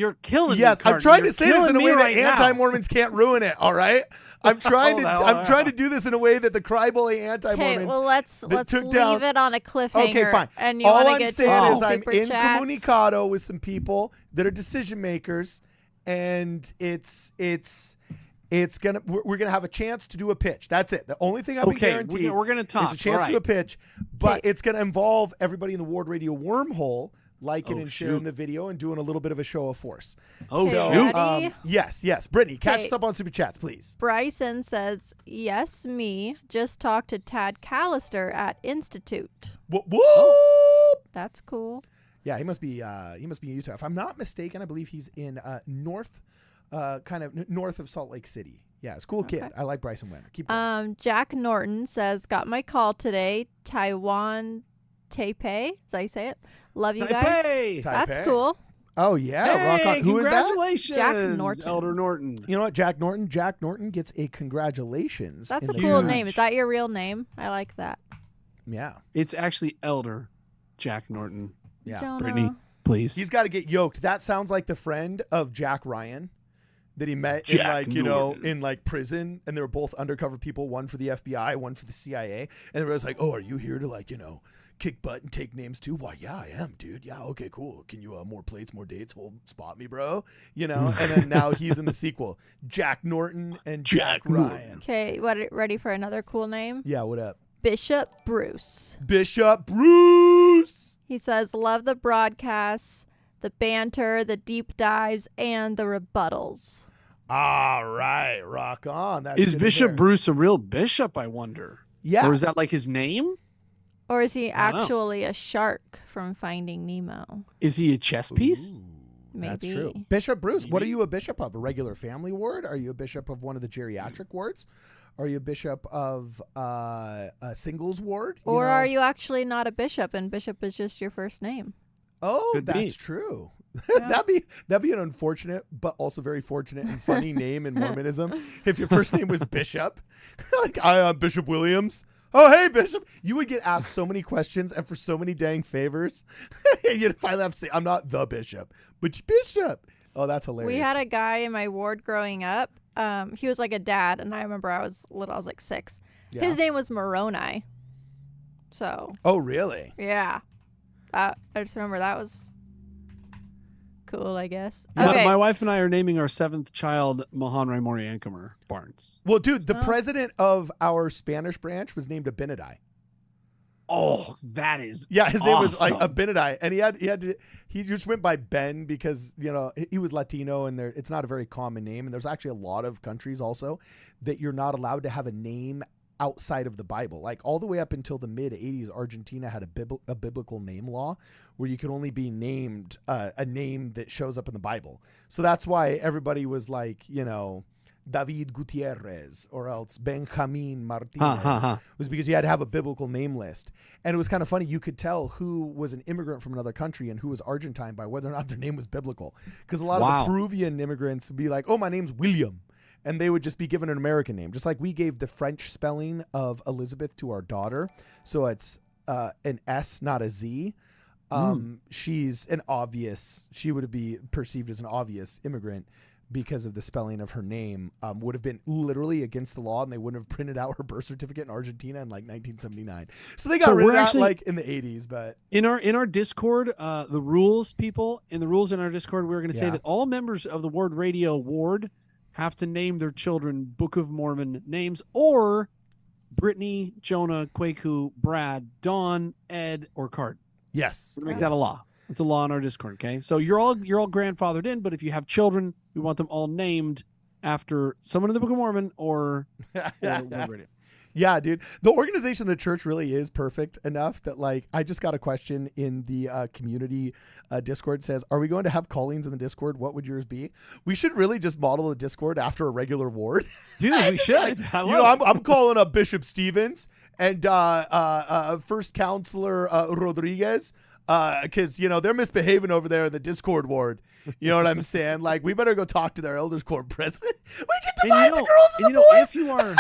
Yes, I'm trying to say this in a way that anti-Mormons can't ruin it. All right, I'm trying to do this in a way that the cry-bully anti-Mormons. Okay, well let's took leave down, it on a cliffhanger. Okay, fine. And you all want to I'm get saying to is I'm super in chats? communicado with some people that are decision makers, and we're gonna have a chance to do a pitch. That's it. The only thing I've been guaranteed we're gonna talk. is a chance to do a pitch, but it's gonna involve everybody in the Ward Radio wormhole liking and sharing the video and doing a little bit of a show of force. Yes. Brittany, catch us up on Super Chats, please. Bryson says, "Yes, me. Just talked to Tad Callister at Institute." Whoop. That's cool. Yeah, he must be in Utah. If I'm not mistaken, I believe he's in north of Salt Lake City. Yeah, it's a cool kid. I like Bryson Wenner. Keep going. Jack Norton says, "Got my call today. Taiwan Taipei." Is that how you say it? Love you guys. Taipei. That's cool. Oh yeah, rock on. Who is that? Congratulations, Jack Norton. Elder Norton. You know what, Jack Norton? Jack Norton gets a congratulations. That's a cool name. Is that your real name? I like that. Yeah. It's actually Elder Jack Norton. Yeah. Brittany, please. He's got to get yoked. That sounds like the friend of Jack Ryan that he met in prison, and they were both undercover people, one for the FBI, one for the CIA, and they was like, "Oh, are you here to kick butt and take names too?" "Why, yeah, I am, dude. Yeah, okay, cool. Can you more plates, more dates, spot me, bro?" And then now he's in the sequel, Jack Norton and Jack Ryan. Okay, ready for another cool name? Yeah, what up? Bishop Bruce. Bishop Bruce. He says, "Love the broadcasts, the banter, the deep dives, and the rebuttals." All right, rock on. Is Bishop Bruce a real bishop, I wonder? Yeah. Or is that like his name? Or is he actually a shark from Finding Nemo? Is he a chess piece? Ooh, Maybe. that's true. Bishop Bruce, what are you a bishop of? A regular family ward? Are you a bishop of one of the geriatric wards? Are you a bishop of a singles ward? Or are you actually not a bishop and bishop is just your first name? Oh, Could be. that's true. Yeah. that'd be an unfortunate but also very fortunate and funny name in Mormonism if your first name was Bishop. Like, I am Bishop Williams. Oh, hey, Bishop. You would get asked so many questions and for so many dang favors. You'd finally have to say, I'm not the bishop, but Bishop. Oh, that's hilarious. We had a guy in my ward growing up. He was like a dad, and I remember I was little. I was like 6. Yeah. His name was Moroni. So. Oh, really? Yeah. I just remember that was cool, I guess. My- Okay. My wife and I are naming our 7th child Mahanrai Moriankamer Barnes. Well, dude, the president of our Spanish branch was named Abinadi. Oh, that is Yeah, his name was like awesome. Abinadi, and he just went by Ben because he was Latino, and it's not a very common name, and there's actually a lot of countries also that you're not allowed to have a name outside of the Bible. Like all the way up until the mid 80s, Argentina had a biblical name law where you could only be named a name that shows up in the Bible. So that's why everybody was like, David Gutierrez or else Benjamin Martinez was because you had to have a biblical name list. And it was kind of funny. You could tell who was an immigrant from another country and who was Argentine by whether or not their name was biblical. Because a lot of the Peruvian immigrants would be like, oh, my name's William. And they would just be given an American name. Just like we gave the French spelling of Elizabeth to our daughter. So it's an S, not a Z. She would be perceived as an obvious immigrant because of the spelling of her name. Would have been literally against the law, and they wouldn't have printed out her birth certificate in Argentina in like 1979. So they got rid of that like in the 80s. But in our Discord, the rules people in the rules in our Discord, we were going to say that all members of the Ward Radio Ward have to name their children Book of Mormon names, or Brittany, Jonah, Kwaku, Brad, Dawn, Ed, or Cart. Yes, We're gonna make that a law. It's a law on our Discord. Okay, so you're all grandfathered in, but if you have children, we want them all named after someone in the Book of Mormon or Ward Radio. Yeah, dude. The organization of the church really is perfect enough that, like, I just got a question in the community Discord. It says, are we going to have callings in the Discord? What would yours be? We should really just model the Discord after a regular ward. Dude, we should. I'm calling up Bishop Stevens and First Counselor Rodriguez because, they're misbehaving over there in the Discord ward. You know what I'm saying? Like, we better go talk to their elders court president. We can divide the girls and the boys.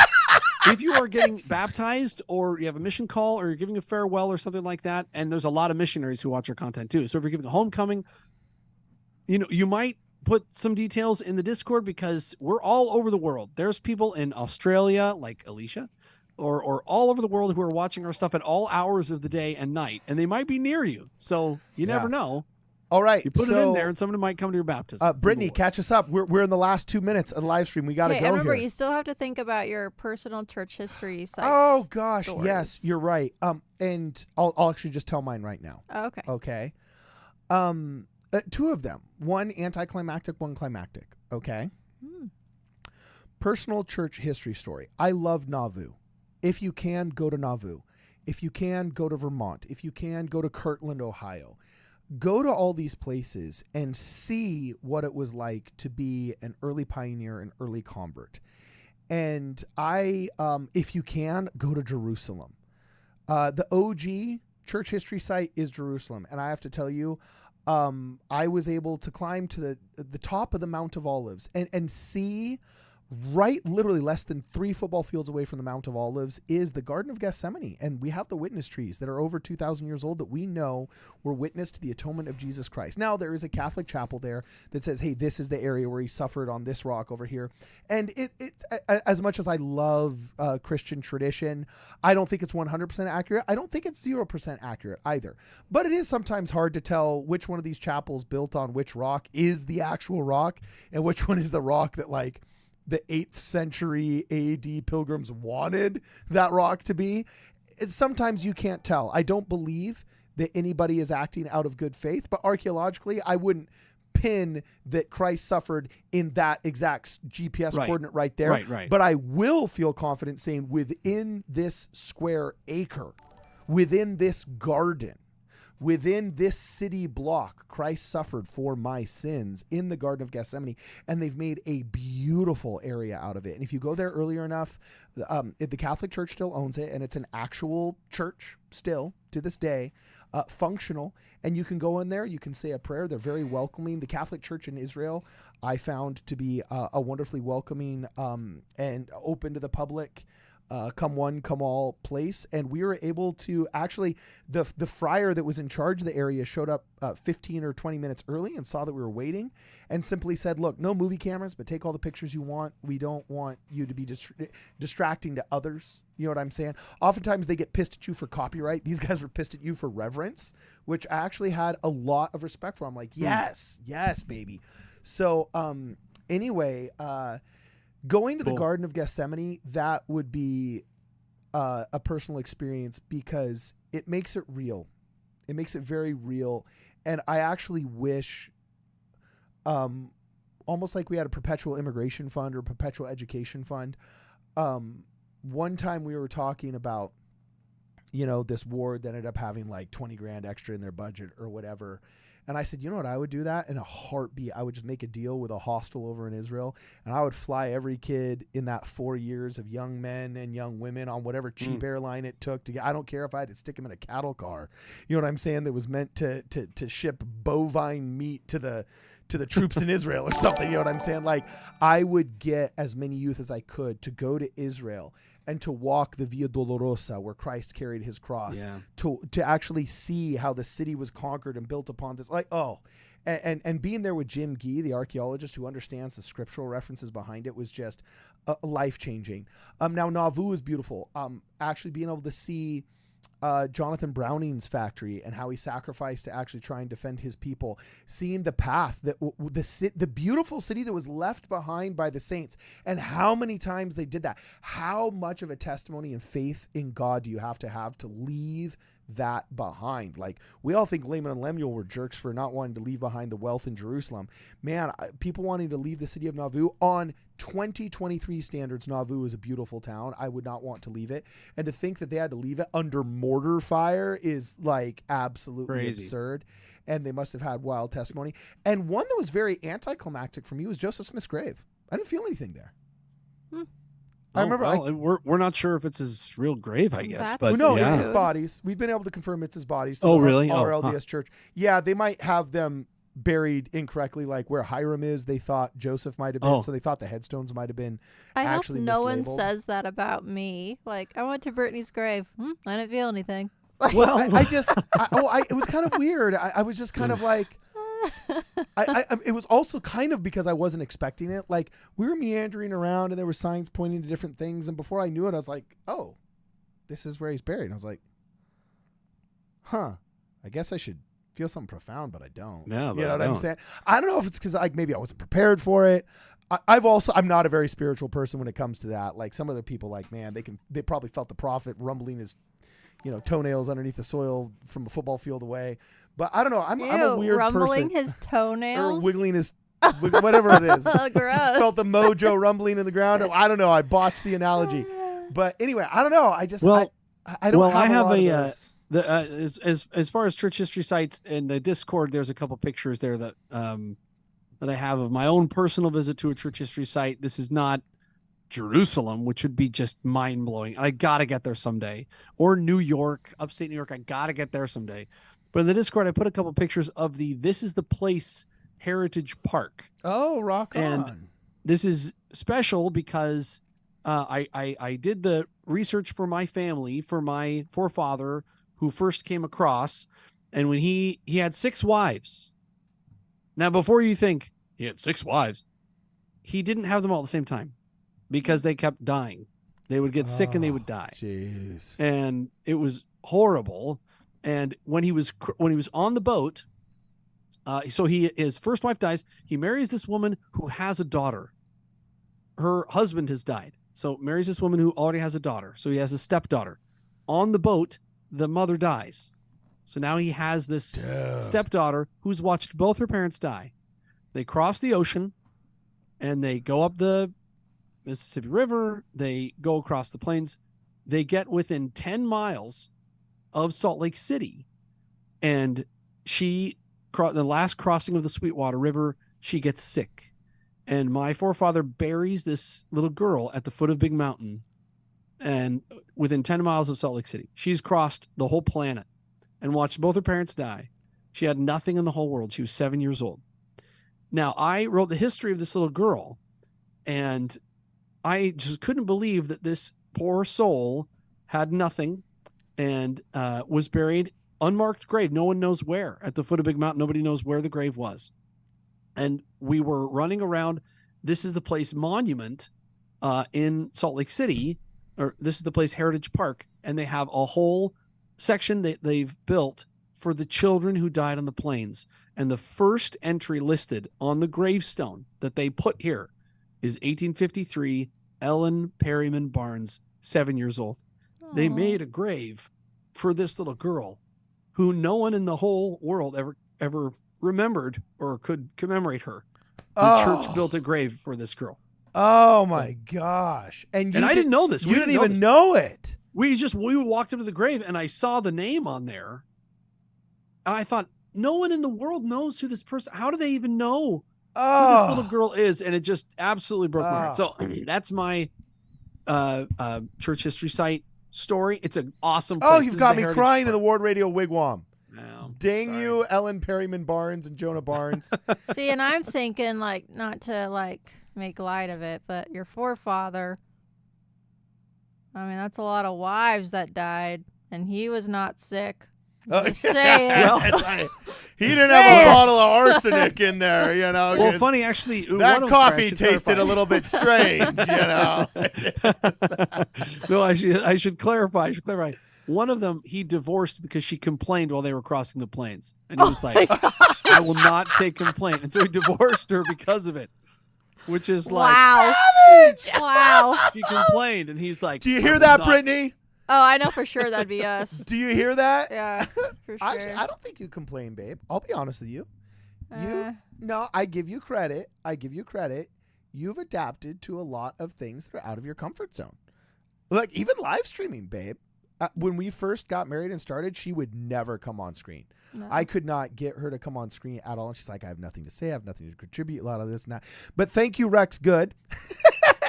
If you are getting baptized, or you have a mission call, or you're giving a farewell or something like that, and there's a lot of missionaries who watch our content too. So if you're giving a homecoming, you might put some details in the Discord because we're all over the world. There's people in Australia, like Alicia, or all over the world who are watching our stuff at all hours of the day and night, and they might be near you. So you never know. All right. You put it in there and someone might come to your baptism. Brittany, catch us up. We're in the last 2 minutes of the live stream. We got to go remember, here. you still have to think about your personal church history sites. Oh, gosh. stories. Yes, you're right. And I'll actually just tell mine right now. Oh, okay. Okay. 2 of them. One anticlimactic, one climactic. Okay. Personal church history story. I love Nauvoo. If you can, go to Nauvoo. If you can, go to Vermont. If you can, go to Kirtland, Ohio. Go to all these places and see what it was like to be an early pioneer, an early convert. And if you can, go to Jerusalem. The OG church history site is Jerusalem. And I have to tell you, I was able to climb to the top of the Mount of Olives and see right literally less than 3 football fields away from the Mount of Olives is the Garden of Gethsemane. And we have the witness trees that are over 2,000 years old that we know were witness to the atonement of Jesus Christ. Now, there is a Catholic chapel there that says, hey, this is the area where he suffered on this rock over here. And it's as much as I love Christian tradition, I don't think it's 100% accurate. I don't think it's 0% accurate either. But it is sometimes hard to tell which one of these chapels built on which rock is the actual rock and which one is the rock that, like, the 8th century AD pilgrims wanted that rock to be. Sometimes you can't tell. I don't believe that anybody is acting out of good faith, but archaeologically, I wouldn't pin that Christ suffered in that exact GPS coordinate right there. Right. But I will feel confident saying within this square acre, within this garden, within this city block, Christ suffered for my sins in the Garden of Gethsemane, and they've made a beautiful area out of it. And if you go there earlier enough, the Catholic Church still owns it, and it's an actual church still to this day. functional, and you can go in there, you can say a prayer. They're very welcoming. The Catholic Church in Israel I found to be a wonderfully welcoming and open to the public, come one, come all place. And we were able to actually, the friar that was in charge of the area showed up 15 or 20 minutes early and saw that we were waiting and simply said, look, no movie cameras, but take all the pictures you want. We don't want you to be distracting to others. You know what I'm saying? Oftentimes they get pissed at you for copyright. These guys were pissed at you for reverence, which I actually had a lot of respect for. I'm like, yes, baby. So anyway, going to the Garden of Gethsemane, that would be a personal experience because it makes it real. It makes it very real. And I actually wish almost like we had a perpetual immigration fund or perpetual education fund. One time we were talking about, this ward that ended up having like 20 grand extra in their budget or whatever. And I said, you know what, I would do that in a heartbeat. I would just make a deal with a hostel over in Israel, and I would fly every kid in that 4 years of young men and young women on whatever cheap airline it took to get. I don't care if I had to stick them in a cattle car. You know what I'm saying? That was meant to ship bovine meat to the troops in Israel or something. You know what I'm saying? Like, I would get as many youth as I could to go to Israel and to walk the Via Dolorosa where Christ carried his cross, to actually see how the city was conquered and built upon this. Like, and being there with Jim Gee, the archaeologist who understands the scriptural references behind it, was just life-changing. Now, Nauvoo is beautiful. Actually being able to see Jonathan Browning's factory and how he sacrificed to actually try and defend his people, seeing the path that the beautiful city that was left behind by the saints, and how many times they did that. How much of a testimony and faith in God do you have to leave that behind? Like, we all think Laman and Lemuel were jerks for not wanting to leave behind the wealth in Jerusalem. Man, people wanting to leave the city of Nauvoo on 2023 standards. Nauvoo is a beautiful town. I would not want to leave it. And to think that they had to leave it under mortar fire is like absolutely crazy. Absurd. And they must have had wild testimony. And one that was very anticlimactic for me was Joseph Smith's grave. I didn't feel anything there. I remember. We're not sure if it's his real grave, I guess. But no, it's his bodies. We've been able to confirm it's his bodies. So really? Our LDS church. Yeah, they might have them buried incorrectly, like where Hiram is. They thought Joseph might have been, so they thought the headstones might have been actually mislabeled. I hope no one says that about me. Like, I went to Brittany's grave. I didn't feel anything. Well, it was kind of weird. I was just kind of like. It was also kind of because I wasn't expecting it. Like, we were meandering around and there were signs pointing to different things, and before I knew it, I was like, oh, this is where he's buried. And I was like, I guess I should feel something profound, but I don't. Yeah, you know what I'm saying? I don't know if it's because maybe I wasn't prepared for it. I'm not a very spiritual person when it comes to that. Like, some other people, like, man, they probably felt the prophet rumbling his toenails underneath the soil from a football field away. But I don't know. I'm a weird rumbling person. His toenails? Or wiggling his, whatever it is. Gross. Felt the mojo rumbling in the ground. I don't know. I botched the analogy. But anyway, I don't know. I just, I don't have a lot of those. As far as church history sites in the Discord, there's a couple pictures there that I have of my own personal visit to a church history site. This is not Jerusalem, which would be just mind blowing. I got to get there someday. Or New York, upstate New York. I got to get there someday. But in the Discord, I put a couple pictures of This Is the Place Heritage Park. Oh, rock on. And this is special because I did the research for my family, for my forefather who first came across. And when he had 6 wives. Now, before you think he had 6 wives, he didn't have them all at the same time because they kept dying. They would get sick and they would die. Jeez. And it was horrible. And when he was on the boat, so his first wife dies. He marries this woman who has a daughter. Her husband has died. So marries this woman who already has a daughter. So he has a stepdaughter. On the boat, the mother dies. So now he has this stepdaughter who's watched both her parents die. They cross the ocean and they go up the Mississippi River. They go across the plains. They get within 10 miles of Salt Lake City, and the last crossing of the Sweetwater River, she gets sick, and my forefather buries this little girl at the foot of Big Mountain, and within 10 miles of Salt Lake City. She's crossed the whole planet, and watched both her parents die. She had nothing in the whole world. She was 7 years old. Now, I wrote the history of this little girl, and I just couldn't believe that this poor soul had nothing and was buried, unmarked grave. No one knows where. At the foot of Big Mountain, nobody knows where the grave was. And we were running around. This is the place monument in Salt Lake City, or this is the place Heritage Park, and they have a whole section that they've built for the children who died on the plains. And the first entry listed on the gravestone that they put here is 1853, Ellen Perryman Barnes, 7 years old. Aw. They made a grave for this little girl who no one in the whole world ever remembered or could commemorate her. The church built a grave for this girl. Oh my gosh! And I didn't know this. You didn't even know it. We walked up to the grave and I saw the name on there. And I thought, no one in the world knows who this person. How do they even know who this little girl is? And it just absolutely broke my heart. So that's my church history site story. It's an awesome place. Oh, you've got me crying in the Ward Radio Wigwam. No, Dang sorry. you, Ellen Perryman Barnes and Jonah Barnes. See, and I'm thinking, like, not to, like, make light of it, but your forefather, I mean, that's a lot of wives that died, and he was not sick. Just saying. Well, he didn't have a bottle of arsenic in there, you know. Well, funny, actually. That one coffee of them, tasted a little bit strange, you know. No, I should clarify. One of them, he divorced because she complained while they were crossing the plains. And he was like, I will not take complaint. And so he divorced her because of it, which is like, Wow. Wow. she complained. And he's like, Do you hear that, Brittany? Oh, I know for sure that'd be us. Do you hear that? Yeah, for sure. Actually, I don't think you complain, babe. I'll be honest with you. No, I give you credit. You've adapted to a lot of things that are out of your comfort zone. Like even live streaming, babe. When we first got married and started, she would never come on screen. No. I could not get her to come on screen at all. And she's like, I have nothing to say. I have nothing to contribute. A lot of this and that. But thank you, Rex Good.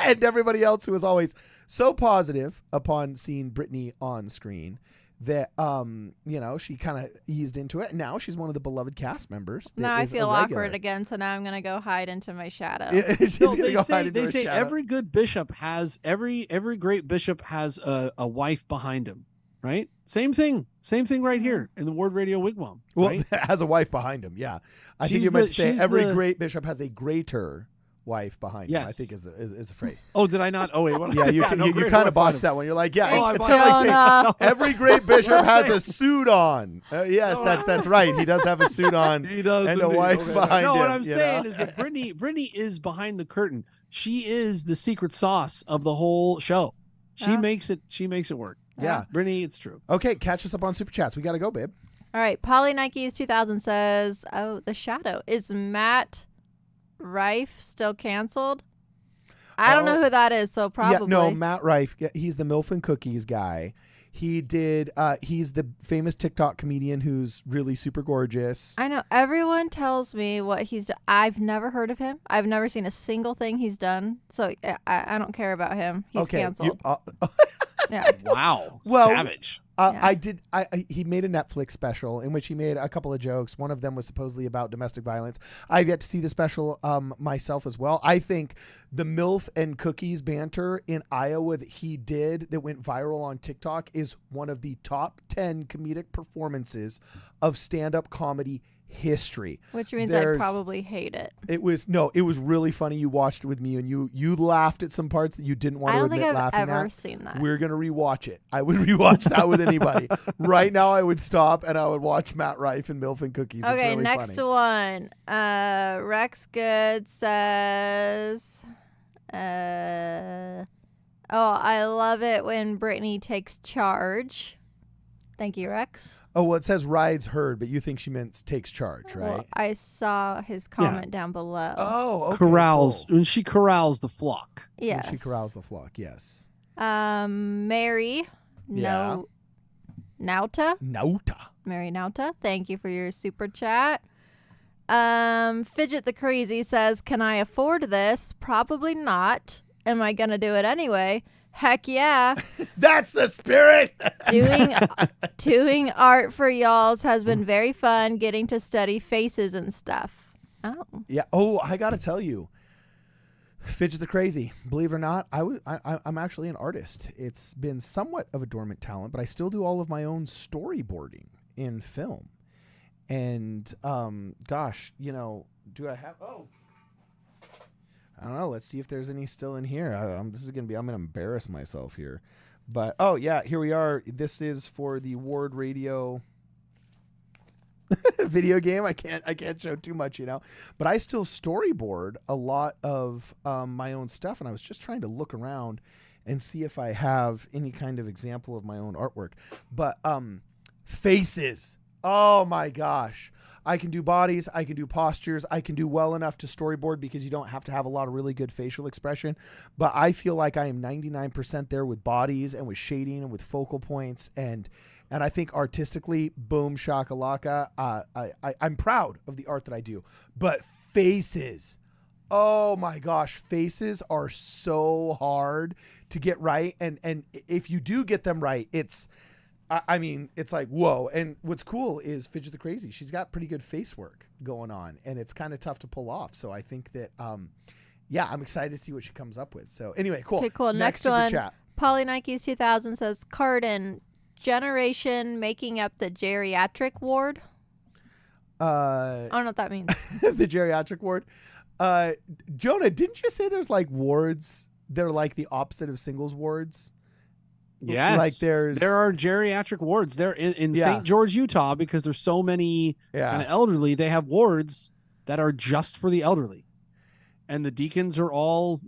And everybody else who is always so positive upon seeing Brittany on screen that, you know, she kind of eased into it. Now she's one of the beloved cast members. Now I feel awkward again. So now I'm going to go hide into my shadow. She's going to go hide into her They say shadow. every good bishop has, every great bishop has a wife behind him, right? Same thing right here in the Ward Radio Wigwam. Well, right? has a wife behind him. Yeah. I think you might say every great bishop has a greater wife behind him, I think is a phrase. Oh, did I not? Oh, wait. What? Yeah, you kind of botched that one. You're like, yeah, it's kind of like saying every great bishop has a suit on. Yes, that's right. He does have a suit on. He does, and a wife behind him. No, what I'm saying is that Brittany is behind the curtain. She is the secret sauce of the whole show. She makes it work. Yeah. Brittany, it's true. Okay, catch us up on Super Chats. We got to go, babe. All right. Polly Nikes 2000 says, oh, The Shadow. Is Matt Rife still canceled? I don't know who that is, so probably. Yeah, no, Matt Rife. He's the Milf and Cookies guy. He did. He's the famous TikTok comedian who's really super gorgeous. I know. Everyone tells me what he's done. I've never heard of him. I've never seen a single thing he's done. So I don't care about him. He's canceled. Yeah. Wow. Well, savage. He made a Netflix special in which he made a couple of jokes. One of them was supposedly about domestic violence. I've yet to see the special myself as well. I think the MILF and Cookies banter in Iowa that he did that went viral on TikTok is one of the top 10 comedic performances of stand-up comedy history. Which means I probably hate it. It was really funny. You watched it with me and you laughed at some parts that you didn't want to admit laughing at. I don't think I've ever seen that. We're going to rewatch it. I would rewatch that with anybody. Right now I would stop and I would watch Matt Rife and Milf and Cookies. Okay, really next funny. one. Rex Good says, I love it when Brittany takes charge. Thank you, Rex. Oh, well, it says rides herd, but you think she meant takes charge, right? Well, I saw his comment down below. Oh, okay. Corrals. Cool. When she corrals the flock. Yes. When she corrals the flock, yes. Mary. Yeah. Nauta. Mary Nauta. Thank you for your super chat. Fidget the Crazy says, can I afford this? Probably not. Am I going to do it anyway? Heck yeah. That's the spirit. Doing art for y'alls has been very fun, getting to study faces and stuff. Oh. Yeah. Oh, I got to tell you, Fidget the Crazy, believe it or not, I'm actually an artist. It's been somewhat of a dormant talent, but I still do all of my own storyboarding in film. And, gosh, you know, do I have, I don't know. Let's see if there's any still in here. I'm going to embarrass myself here. But, oh, yeah, here we are. This is for the Ward Radio video game. I can't show too much, you know. But I still storyboard a lot of my own stuff. And I was just trying to look around and see if I have any kind of example of my own artwork. But faces. Oh, my gosh. I can do bodies, I can do postures, I can do well enough to storyboard because you don't have to have a lot of really good facial expression. But I feel like I am 99% there with bodies and with shading and with focal points. And I think artistically, boom, shakalaka, I'm proud of the art that I do. But faces, oh my gosh, faces are so hard to get right. And if you do get them right, it's like, whoa. And what's cool is Fidget the Crazy. She's got pretty good face work going on, and it's kind of tough to pull off. So I think that, I'm excited to see what she comes up with. So anyway, cool. Okay, cool. Next super one. chat. Polynike's 2000 says, Cardin, generation making up the geriatric ward. I don't know what that means. The geriatric ward. Jonah, didn't you say there's like wards? They're like the opposite of singles wards. Yes, like there are geriatric wards there in St. George, Utah, because there's so many kind of elderly. They have wards that are just for the elderly, and the deacons are all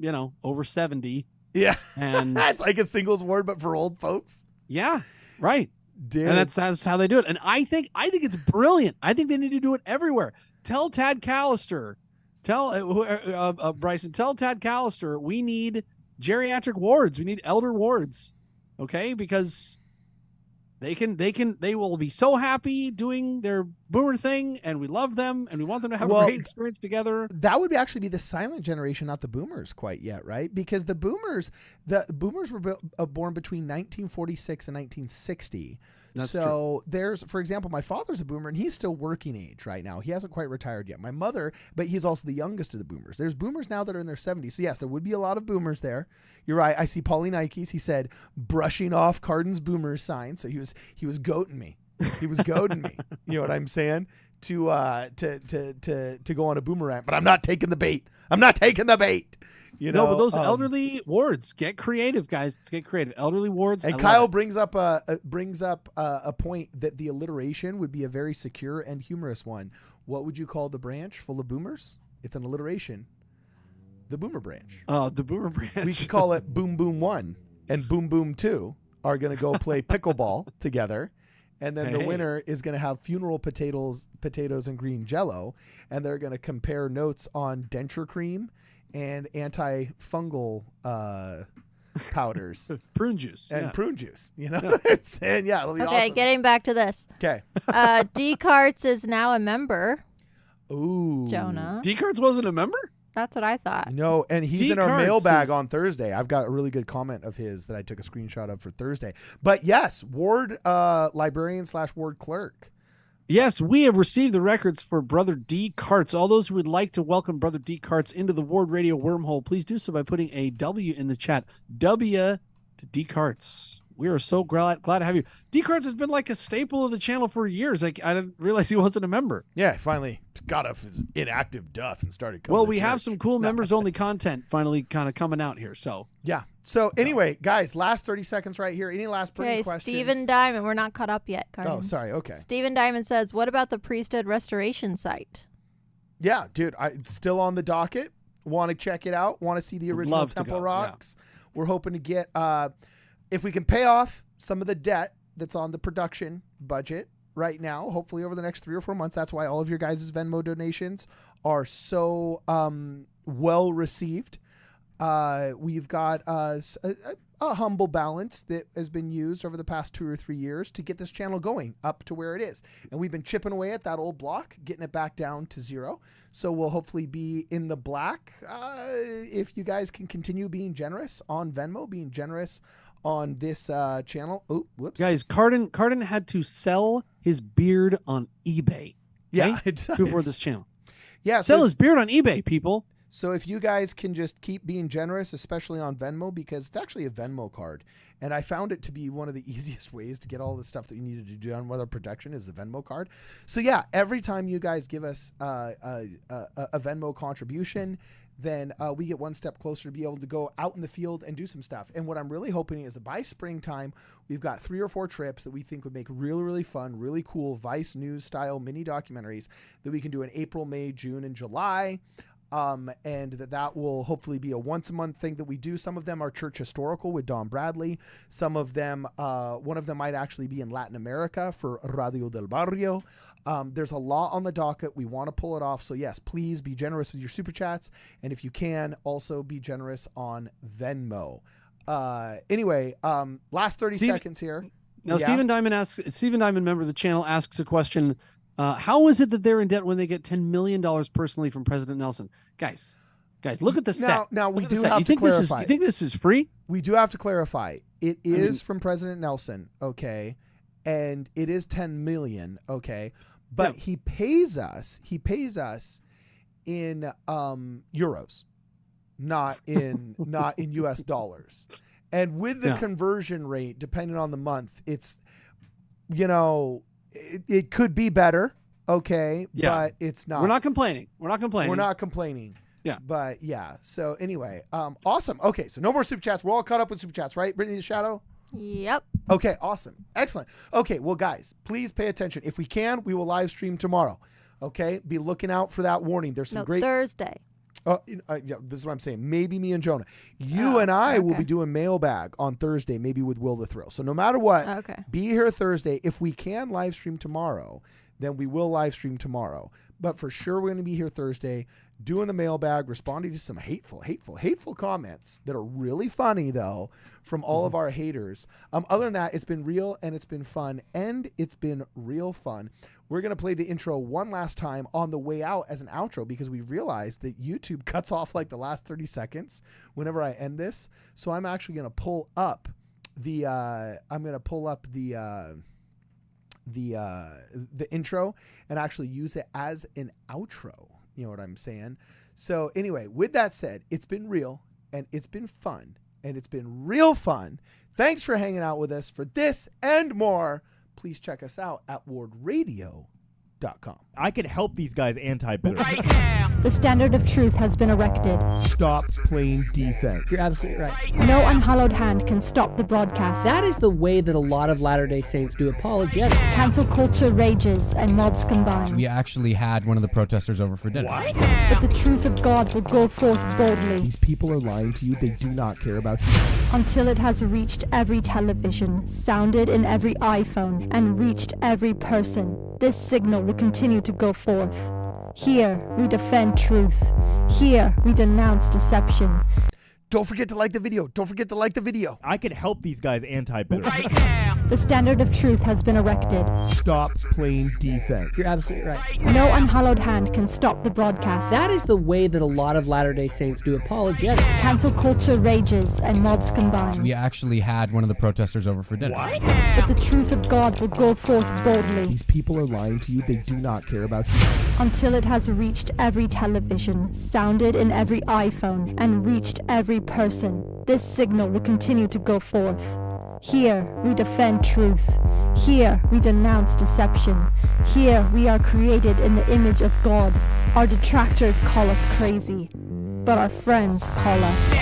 over 70. Yeah, and it's like a singles ward but for old folks. Yeah, right. Dude. And that's how they do it. And I think it's brilliant. I think they need to do it everywhere. Tell Tad Callister, Bryson, tell Tad Callister we need geriatric wards. We need elder wards. Okay, because they will be so happy doing their boomer thing, and we love them, and we want them to have a great experience together. That would actually be the silent generation, not the boomers quite yet, right? Because the boomers were born between 1946 and 1960. That's so there's, for example, my father's a boomer, and he's still working age right now. He hasn't quite retired yet. My mother, but he's also the youngest of the boomers. There's boomers now that are in their 70s. So yes, there would be a lot of boomers there. You're right. I see Paulie Nikes. He said brushing off Cardin's boomer sign. So he was goating me. He was goading me. You know what I'm saying? To go on a boomer rant. But I'm not taking the bait. You know, no, but those elderly wards, get creative, guys. Let's get creative. Elderly wards. And Kyle brings up a point that the alliteration would be a very secure and humorous one. What would you call the branch full of boomers? It's an alliteration. The boomer branch. Oh, the boomer branch. We could call it Boom Boom 1 and Boom Boom 2 are going to go play pickleball together. And then the winner is going to have funeral potatoes and green jello. And they're going to compare notes on denture cream and antifungal powders. Prune juice. And prune juice. You know what I'm saying? Yeah, it'll be awesome. Okay, getting back to this. Okay. D Carts is now a member. Ooh. Jonah. D Carts wasn't a member? That's what I thought. No, and he's in our mailbag on Thursday. I've got a really good comment of his that I took a screenshot of for Thursday. But yes, ward librarian / ward clerk. Yes, we have received the records for Brother D. Carts. All those who would like to welcome Brother D. Carts into the Ward Radio wormhole, please do so by putting a W in the chat. W to D. Carts. We are so glad to have you. D. Carts has been like a staple of the channel for years. I didn't realize he wasn't a member. Yeah, finally got off his inactive duff and started coming. Well, we have some cool members-only content finally kind of coming out here. So yeah. So anyway, guys, last 30 seconds right here. Any last burning questions? Stephen Diamond. We're not caught up yet, Carmen. Oh, sorry. Okay. Stephen Diamond says, what about the priesthood restoration site? Yeah, dude, it's still on the docket. Want to check it out. Want to see the original Temple Rocks. Yeah. We're hoping to get, if we can pay off some of the debt that's on the production budget right now, hopefully over the next 3 or 4 months. That's why all of your guys' Venmo donations are so well received. We've got a humble balance that has been used over the past 2 or 3 years to get this channel going up to where it is. And we've been chipping away at that old block, getting it back down to 0. So we'll hopefully be in the black if you guys can continue being generous on Venmo, being generous on this channel. Oh, whoops. Guys, Cardin had to sell his beard on eBay. Yeah, okay, to afford this channel. Yeah, sell his beard on eBay, people. So if you guys can just keep being generous, especially on Venmo, because it's actually a Venmo card. And I found it to be one of the easiest ways to get all the stuff that you needed to do on weather protection is the Venmo card. So yeah, every time you guys give us a Venmo contribution, then we get one step closer to be able to go out in the field and do some stuff. And what I'm really hoping is that by springtime, we've got 3 or 4 trips that we think would make really, really fun, really cool Vice News style mini documentaries that we can do in April, May, June, and July. And that will hopefully be a once a month thing that we do. Some of them are church historical with Don Bradley. Some of them, one of them might actually be in Latin America for Radio del Barrio. There's a lot on the docket. We want to pull it off. So yes, please be generous with your super chats. And if you can, also be generous on Venmo. Anyway, last 30 seconds here. Now, Stephen Diamond, member of the channel, asks a question. How is it that they're in debt when they get $10 million personally from President Nelson? Guys, look at the set. Now we do have to clarify. You think this is free? We do have to clarify. It is from President Nelson, okay, and it is 10 million, okay, but he pays us in euros, not in US dollars, and with the conversion rate, depending on the month, it's It could be better, okay, but it's not. We're not complaining. Yeah. But yeah. So anyway, awesome. Okay, so no more super chats. We're all caught up with super chats, right? Brittany the Shadow? Yep. Okay, awesome. Excellent. Okay, well, guys, please pay attention. If we can, we will live stream tomorrow. Okay? Be looking out for that warning. There's some great... Thursday. Yeah, this is what I'm saying. Maybe me and Jonah. You and I will be doing mailbag on Thursday, maybe with Will the Thrill. So no matter what, be here Thursday. If we can live stream tomorrow, then we will live stream tomorrow. But for sure, we're going to be here Thursday doing the mailbag, responding to some hateful comments that are really funny, though, from all of our haters. Other than that, it's been real and it's been fun, and it's been real fun. We're going to play the intro one last time on the way out as an outro because we realized that YouTube cuts off like the last 30 seconds whenever I end this. So I'm actually going to pull up the intro and actually use it as an outro. You know what I'm saying? So anyway, with that said, it's been real and it's been fun and it's been real fun. Thanks for hanging out with us for this and more. Please check us out at wardradio.com. I could help these guys anti-bitter. Right now. The standard of truth has been erected. Stop playing defense. You're absolutely right. No unhallowed hand can stop the broadcast. That is the way that a lot of Latter-day Saints do apologetics. Cancel culture rages and mobs combine. We actually had one of the protesters over for dinner. Right But now. the truth of God will go forth boldly These people are lying to you. They do not care about you. until it has reached every television, sounded in every iPhone, and reached every person. This signal will continue to go forth. Here, we defend truth. Here, we denounce deception. Don't forget to like the video. Don't forget to like the video. I could help these guys anti-bitter. Right now. The standard of truth has been erected. Stop playing defense. You're absolutely right. No unhallowed hand can stop the broadcast. That is the way that a lot of Latter-day Saints do apologetics. Cancel culture rages and mobs combine. We actually had one of the protesters over for dinner. Right now. But the truth of God will go forth boldly These people are lying to you. They do not care about you. until it has reached every television, sounded in every iPhone, and reached every person. This signal will continue to go forth. Here, we defend truth. Here, we denounce deception. Here, we are created in the image of God. Our detractors call us crazy, but our friends call us